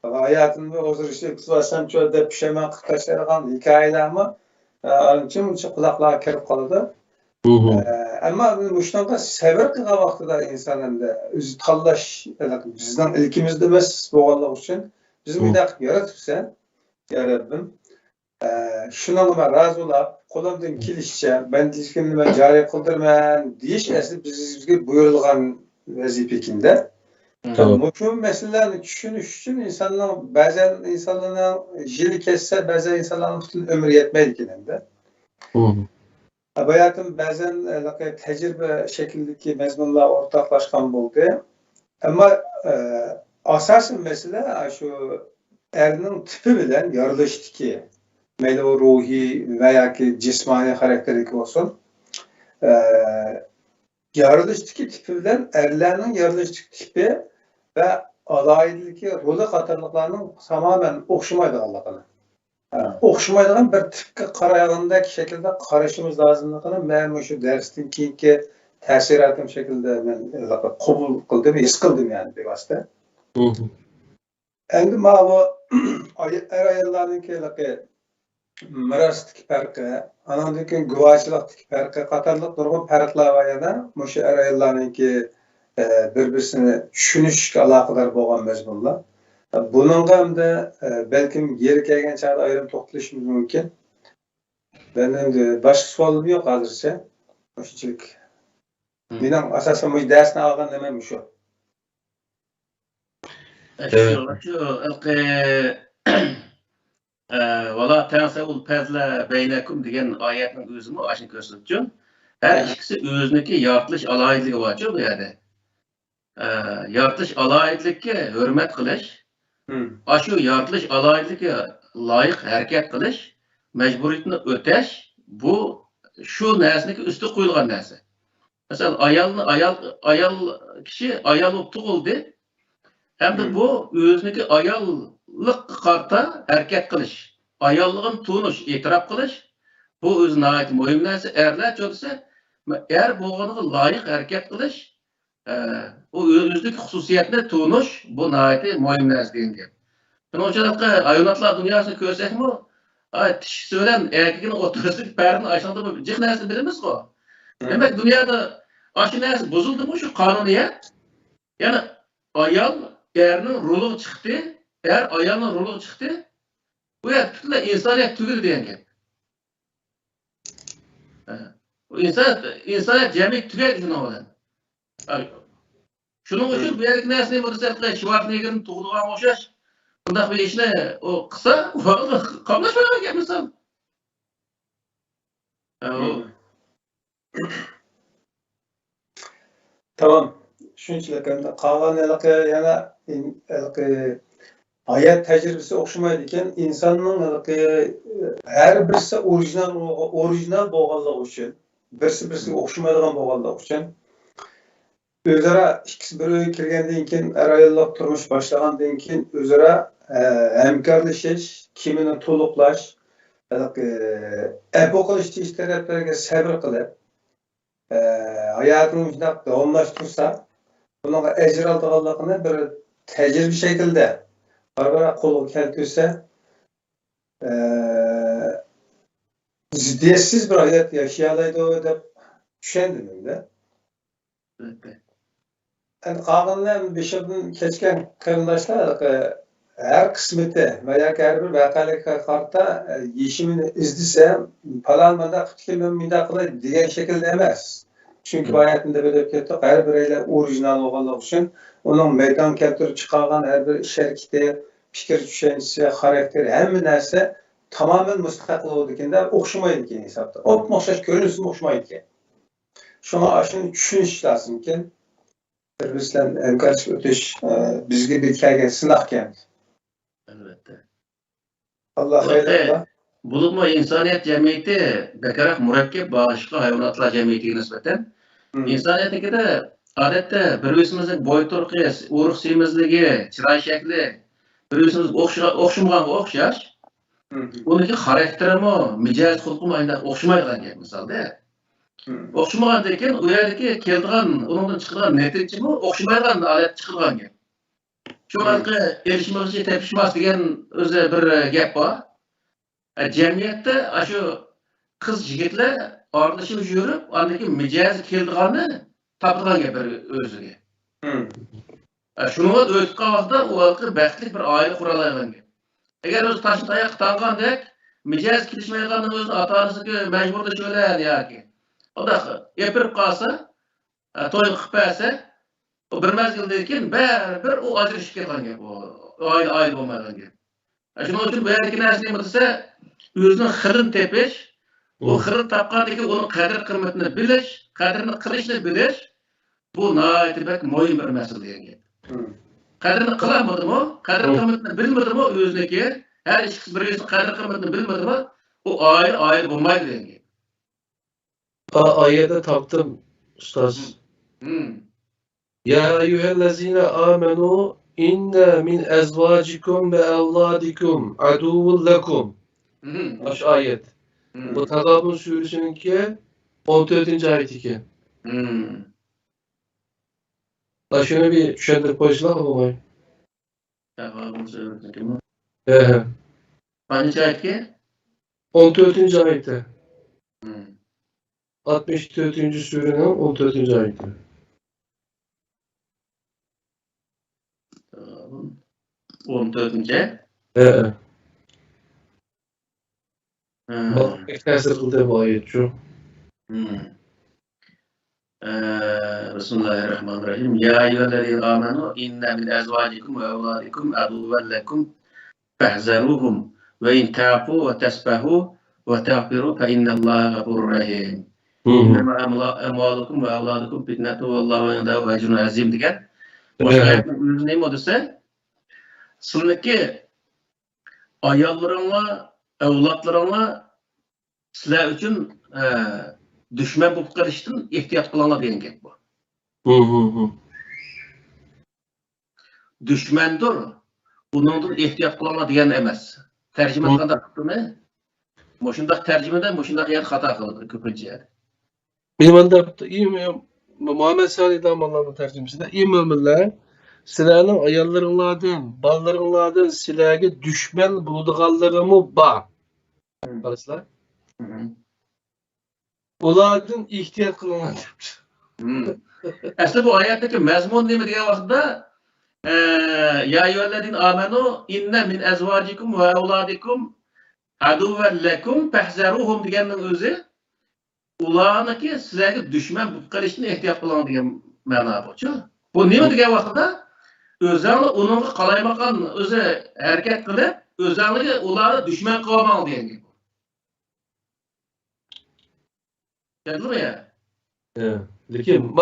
hayatımda huzur işi tutulasam çölde pişemen kırtaşları kan hikayeler ama onun için kulaklığa kerip kaldı. Ama müştanda sever kığa vaxtıda insanın da özü tallaş, bizden ilkimizde mes boğallık için bizim bir dakika yaratıp sen, ya Rabbim, şuna razı olup, kolumdan kilişçe, ben ilişkimini ben cari kıldırmayan deyiş esli bizge buyurulgan vazifekinde. Bu meselelerini düşünüş için insanların, bazen insanların jili kesse, bazen insanların bütün ömür yetmeydi kendinde. Hayatım bazen tecrübe şekildeki mezmunlar ortaklaşkan buldu. Ama asasın mesele şu erinin tipi bilen yarılıştaki meyli o ruhi veya ki cismani karakterlik olsun. Yarılıştaki tipi bilen erlerinin yarılıştaki tipi ve alayideki rolü katırlıklarının tamamen okşamaydı Allah'ına. Okşamaydıgan bir tipke qarayagandaki şekilde qarashimiz lazımlığını men şu dersden keyinki ta'siratım şekilde men qabul qildim, his qildim yani bevosita. Endi mana bu er ayollarninki mirosdagi farqi, anandaki guvohchilikdagi farqi qatorliq nurg'un farqlar bor yana. Mushu er ayollarninki bir-birini tushunishga aloqador bo'lgan mazmunlar. Bununla hem de belki yeri kelgen çağda ayrım to'xtalishimiz mümkün. Benim de başka sualım yok hazırsa. Hoşçakalın. Benim asasen bu dersini algan demem şu. Valla tensevul pezle beynekum degan oyatning o'zini ashni ko'rsatjon. Her ikisi o'ziniki yaratilish alohidligi bor bu yerda. Yaratilish alohidlikka hurmat qilish Aşı yaratılış alaylıkka layık hareket kılış, mecburiyetini öteş, bu şu nesneki üstü koyulgan nesi. Mesela ayal kişi ayal tug'ildi, hem de bu özüneki ayallık karta hareket kılış, ayallığın tunuş, itiraf kılış, bu özüne ait mühim nesi. Erler çözse, eğer boğanığı layık hareket kılış, o özüneki hususiyetine tunuş, bu naiti mühim nesi deyince. Şunun için hayvanatlar dünyasını görsek mi? Tiş söylen erkeğin oturası perdini aşağıda mı? Cık neresi biliriz o. Demek dünyada aşı neresi bozuldu mu şu kanuniyet? Yani ayal erinin ruhu çıktı. Eğer ayalın ruhu çıktı, bu ya bütün insaniyet tügül diyen gel. İnsaniyet cemiyet tügel şuna olan. Şunun için bu erkek neresi bu Schwarzenegger'in tuğduğuna hoşaş. Bundak bir işine o kısa, kablaşmaya gel misal. Tamam. Şunçilik endi qolgan yana hayat tecrübesi o'xshamaydi ekan, insonning her birisi orijinal bo'lganligi uchun, birisiga o'xshamaydigan bo'lganligi uchun o'zaro ikkisi bir uyga kirgandan keyin er-ayollar turmush boshlagandan keyin o'zaro hamkorlashish, kimini to'liqlash, apo qilish ish taraflarga sabr qilib, hayotini shunday davomlashtirsa, bunga ajr oladiganligini bir tajriba shaklida barbara qo'lga keltirsa, ziddiyetsiz bir hayot yaşayalaydı deb tushundim-da. Yani qolganlar beshirdan kechgan qarindoshlar her qismeti veya her bir vaqalikka qarta yeshimini izlasa, palanmada qilib minda qilay degan shaklda emas. Chunki bayatında bilib ketdik, her biriyle orijinal bo'lganligi uchun uning maydon keltirib chiqargan her bir ish harakati, fikr tushunchasi, xarakteri, hamma narsa tamamen mustaqil bo'lganda o'xshamaydi ekan hisobda. O'xshash ko'rinishim o'xshamaydi ekan. Shuni ashuni tushunish lozim ekan. Bizden emkarchilik o'tish bizga betilgan sinoq ekan. Elbette. Allah hayırlı. Bulunma insaniyet cemiyeti bekarak murakkep bağışıklı hayvanatlar cemiyetiga nisbeten insaniyetdeki de adette bir-birimizning boy turqi, urug' semizligi, chiroy shakli bir-birimizga o'xshamaganga o'xshash, uniki xarakterimi, mijoz xulqimi o'xshamaydigan gap misolda. O'xshamagandan keyin u yerdagi keladigan, undan chiqadigan natijami o'xshamaydigan holat chiqadigan gap. Shu orqali erishmoqchi tepishmas degan o'zi bir gap bor. Cemiyette şu kız yigitlar aralashib yurib, andaki mijoz keladiganni topadigan gap o'ziga. Shunga o'tib qolganda u orqali baxtli bir oila qura oladigan gap. Agar o'zi tashni tayoq tangandek mijoz kelishmaydiganni o'zi ota-onasiga majburda sho'ladi yoki. Oda epirib qolsa, to'y qilib bersa, o bir mezgildan keyin bir o ajrashib ketgan gap, o oila bo'lmagan gap. Shuning uchun bu yerdagi narsa nima desa, o'zining xirin tepish, o xirin topgandagi uning qadr qimmatini bilish, qadrini qilishni bilish, bu nihoyatda muhim bir masala degan gap. Qadrini qilamadimi, qadr qimmatini bilmadimi o'ziniki, har ikki birisi qadr qimmatini bilmadimi, o oila bo'lmaydi degan gap. Ayette taptım ustaz. Ya eyyühellezine amenu inne min ezvacikum ve evladikum aduvun lekum. Baş ayet. Bu Tagabun suresinin 14. ayet iken. Şunu bir düşündürüp koysunlar mı? Tagabun suresinin mi? Hangi ayet ki? 14. ayette. 64. surenin 14. ayeti. 14. Bak, tesir kıldı bu ayet şu. Bismillahirrahmanirrahim. Ya eyyühellezine amenu inne min ezvacikum ve evladikum aduwwan lekum fahzaruhum ve in ta'fu ve tesbahu ve tağfiru fe innallaha gafurur rahim. İnnemâ emvâlukum ve evlâdukum fitnetu vallahu indehu ecrun azim degan. Boshqa ayetning o'zi nima desa? Sizniki ayollarına, evlatlarına sizler için düşman bulup kalıştın ihtiyat kılana deyen gep bu. Düşmandır. Bunundan ihtiyat kılana diyen emez. Tercüme etganda kıptını. Moşundak tercümede moşundak yer hata kılır köpünce yer. Benim anda iyi mi? Muhammed Salih Damallar'ın tercümesinde iyi müminler sizlerning ayollarınlardan, ballarınlardan sizlerge düşman bulduğanlarımı var. Barıslar. Ulardan ihtiyat kılınlar. Aslında bu ayetteki mezmun neymi diye vaxtda ya eyyühellezin amenu inne min ezvacikum ve evladikum aduven lekum fehzeruhum degenin özü ularniki sizlerge düşman bulup kalışını ihtiyat kılın degen ma'na bu. Bu neymi diye vaxtda özüni onun qalaymagan özü hareket kılıp özüni ularni düşman kılmagan deyen gibi. Geldi mi ya? Lekin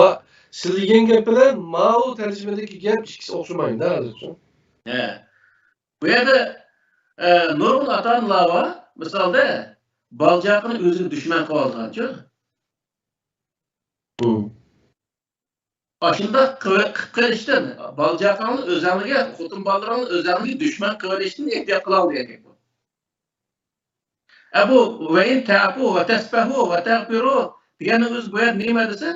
siz degan gap bilan o tercümedeki gap ikkisi o'xshamaydi hozircha. Bu yerda nurg'un ota-onalar bor. Misolda baljaqini o'zini dushman qilib olganchi. Ashunda qilib qilishdan baljaqini o'zlariga, xotin bolalarini o'zlariga dushman qilib olishdan ehtiyot qila olgan bu. Bu va in ta'fu va tasfahu va taghfiru degani o'z bu yer nima desa,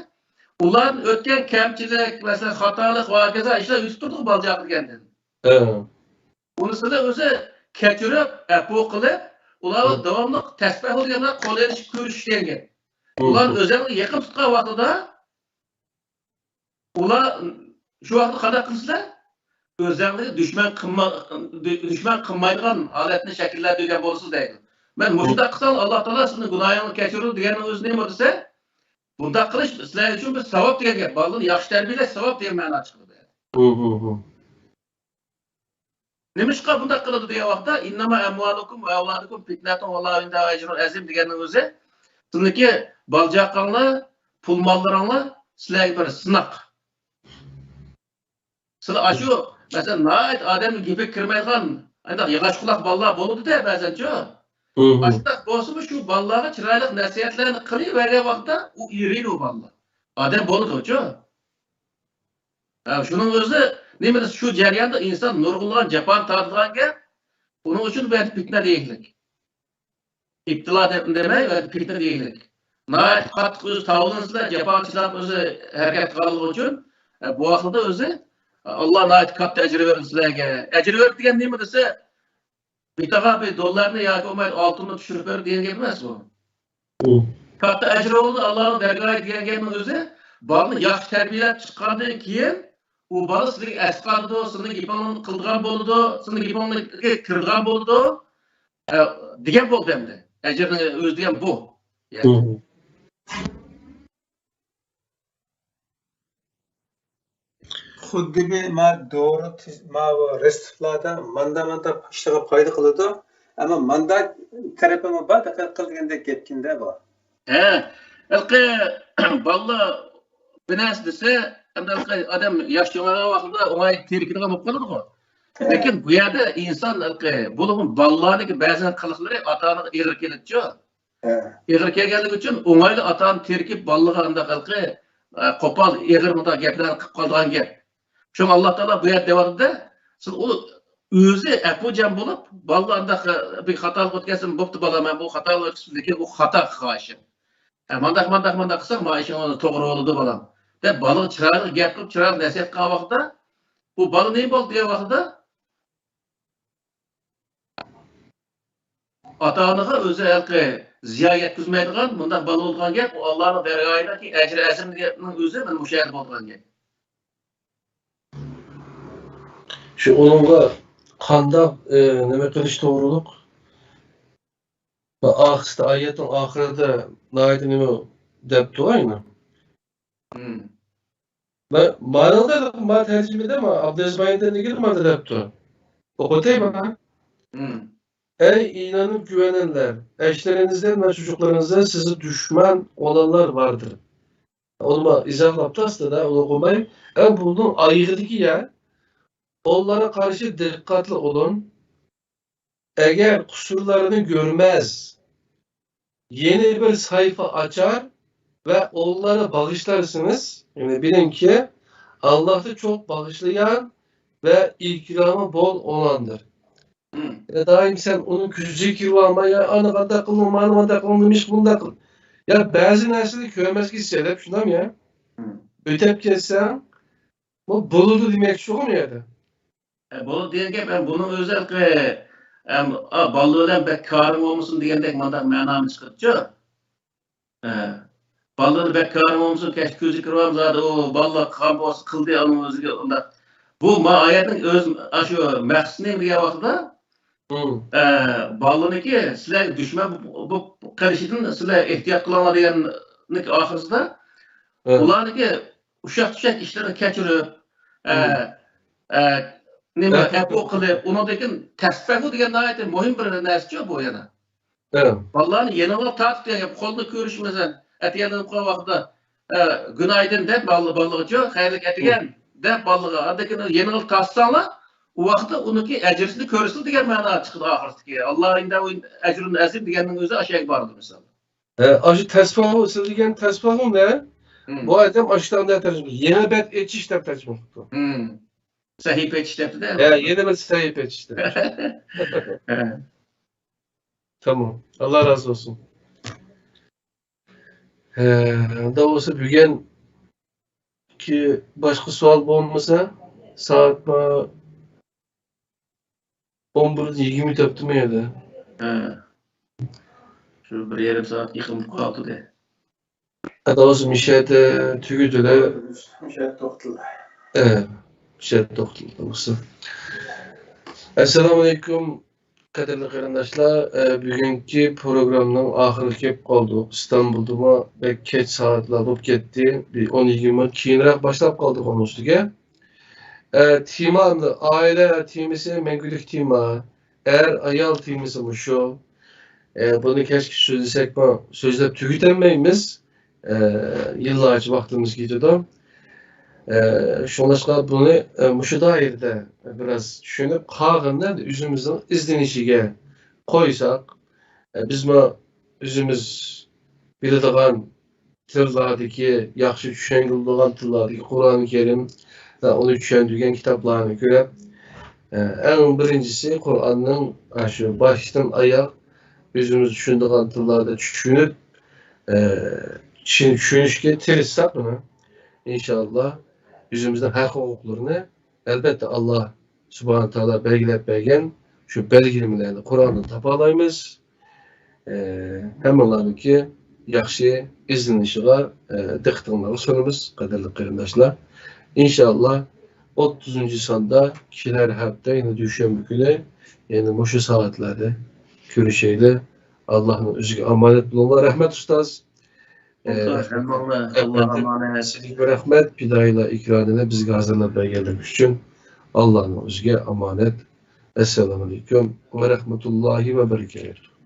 ular o'tgan kamchilik, masalan, xatolik va kaza ishlar yutib turdi baljaq degandan. Bunisida o'zi kechirib, afu qilib, ular davomli tasbih qilganlar qo'l erishib ko'rish degan. Ular o'zlariga yaqin tutgan vaqtida ular shu vaqtda qanday qilsalar, o'zlariga dushman qilmaydigan holatni shakllantirgan bo'lsa deydi. Men mushunda qilsam Alloh taolo sizni gunohingni kechiradi degan o'zi nima desa, bunda qilish sizlar uchun bir savob degan gap. Balni yaxshi tarbiyalash savob degan ma'no chiqadi. Nimishqa bunda qiladi degan vaqtda innama amwalukum va avladukum fitnatun vallahu inda ajrun azim deganning o'zi sizniki baljaqanglar, pul mollaringlar sizlarga bir sinoq. Sizlar ashu masalan nayt odamning gapi kirmaydigan, aytadi yig'ash quloq bolalar bo'ladi-da ba'zancha. Aslida bo'lsa shu bolalarga chiroyli nasihatlarni qilib bergan vaqtda u iriydi u bolalar. Odam bo'ladi-ku. Shuning o'zi nima desa shu jarayonda inson nurg'unlagan jafon tortganga uning uchun bir fitna deylik. İptila demay va fitna deylik. Nayt qattiq o'zi tavlinsizlar, jafochilar o'zi harakat qilganligi uchun bu vaqtda o'zi Alloh nayt katta ajr bersin sizlarga. Ajr berib degan nima desa $1 dollarni yoki bo'lmay oltinni tushirib ber degan gap emas bu. Katta ajr oldi Allohning dargohiga degan gapning o'zi bolani yaxshi tarbiyalab chiqqandan keyin u bola sizga asqardi, sizni gapingni qilgan bo'ldi, sizni gapingga kirgan bo'ldi degan bo'ldi endi. Ajrning o'zi degan bu. Xuddi bir doğru restiflarda manda işlere payda kılıyordu. Ama manda tarafıma bak dikkat kılganda gepkinde bu. Ilqi balla binas desa, adam yaşlangan vaqtida o'ngay terikliga bo'lib qoladi-ku. Lekin bu yerda inson ilqi bo'lgan ballarniki ba'zan qiliqlari ota-onaga eg'ir keladi-ku. Eg'ir kelganligi uchun o'ngayli ota-ona terikib ballaga undaq ilqi qo'pol eg'ir bunday gaplarni qilib qolgan gap. Çünkü Allah Teala bu yer devamında siz o özü epucan bulup ballarda bir hatalık ötkesin boptu bala ben bu hatalık ötkesindeki o hata karşı. Mandak kısak maaşın onu doğru oldu balam. De balık çırağını yapıp çırağını nasihat kılan vaxtda bu balı ne oldu diye vaxtda ata-onaga özü elki ziya yetkizmeydiğen bundak balı olgan gap o Allah'ın dergahındaki ecri azim diyenin özü ben müşahede olgan gap. Şu onunla qandaq nima qilish to'g'riliq va oyatning oxirida nayt nima debdi ayni. Va ma'noda terjimada Abdulaziz nima debdi? O'qitayman. Ey inanıp güvenenler, eşlerinizden ve çocuklarınızdan sizi düşman olanlar vardır. Onu izahlaptı aslında da onu okumayı. Bunun ayrıdaki yer onlara karşı dikkatli olun. Eğer kusurlarını görmez, yeni bir sayfa açar ve onlara bağışlarsınız. Yani bilin ki Allah da çok bağışlayan ve ikramı bol olandır. Daim sen onun küçücük yuvama ya ana da kılın, manıma da kılın demiş, bunu da kılın. Ya bazı nesli görmezki sebep şundan ya. Ötep kessem bu buludu demek çok mu yerde? Bu diyenge ben bunun özellikle balığıyla bekkarım olmasın diyendek mandak manamı çıkartıyor. Balığını bekkarım olmasın keşke gözü kırmam zaten o balık kambos kıldı onun özü onda. Bu ayetin öz aşı məqsini diye vaxtda balığınki sizler düşman bu karışıdın sizler ehtiyat kılana diyenlik ahırızda ulanıki uşak işlerini keçirip nima tapu qilib undan tasfahu degan nihoyatda muhim bir narsa bu yana. Vallahi yenilar tatib degan qo'lni ko'rishmasan atiyani qo'y vaqtida günaydın deb ballig'ichi xayrlik atigan deb ballig'i adakini yenilar tassanglar u vaqtda uniki ajrisini ko'rsin degan ma'no chiqdi oxirgi. Alloh inda ajrini azim deganning o'zi aşağı bordi misol. Aşı tasfahu siz degan tasfahu ne? Bu ayet aşıdan da tercüme. Yeni bet etçiş de tercüme. Sahife işlepti de. Yeni bir sahife etçiş de. Tamam. Allah razı olsun. Da olsa bugün ki başka sual olmasa saat 11:20 tepti mi yedi? Şu bir yarım saat yıkım kaldı de. Da olsa müşahede tügüdüler. Müşahede doktorlar. Müşahede doktorlar olsa. Esselamu Aleyküm. Kaderli qarindoshlar, bugünkü programның ahiri kelib qoldik. İstanbulda ve keç saatlar bo'lib ketdi. Bir 10-20 keyinroq boshlab qoldik onun ustiga. Tema aile temasi mangulik tema. Ayol temasi bu shu. Buni keşke so'zlasak, so'zlab tugatolmaymiz. Yillarcha vaqtimiz ketadi. Şunlaşqa bunu şu dairde biraz düşünüp qağında üzümüzün izlenişiga qo'ysak, biz özümüz biladigan tillardagi yaxshi tushuniladigan tillardagi Qur'oni Kerim ve onu tushuntirgan kitoblarni ko'rib, eng birinchisi Qur'onning shu boshdan oyoq özümüz tushunadigan tillarda tushunib, tushunishga tirishsak buni inşallah yüzümüzden hak hukuklarını elbette Allah Subhanahu Teala belgilep bergen şu belgilemelerini Kur'an'dan tapalayımız. Hem onlarınki yaxşı izlenişine diqqətinizə sunumuz qadarlı qarindoshlar. İnşallah 30. sonda kişiler hafta yine düşen günü yani muşu saatlerde görüşeyle Allah'ın özüge amanet bulunlar. Rahmet ustaz. Allah emanet. Sizlik ve rahmet pidayla ikramına bizge hazırlap bergenlik üçün Allah'ın özüge amanet. Esselamu Aleyküm ve rahmetullahi ve berekatuhu.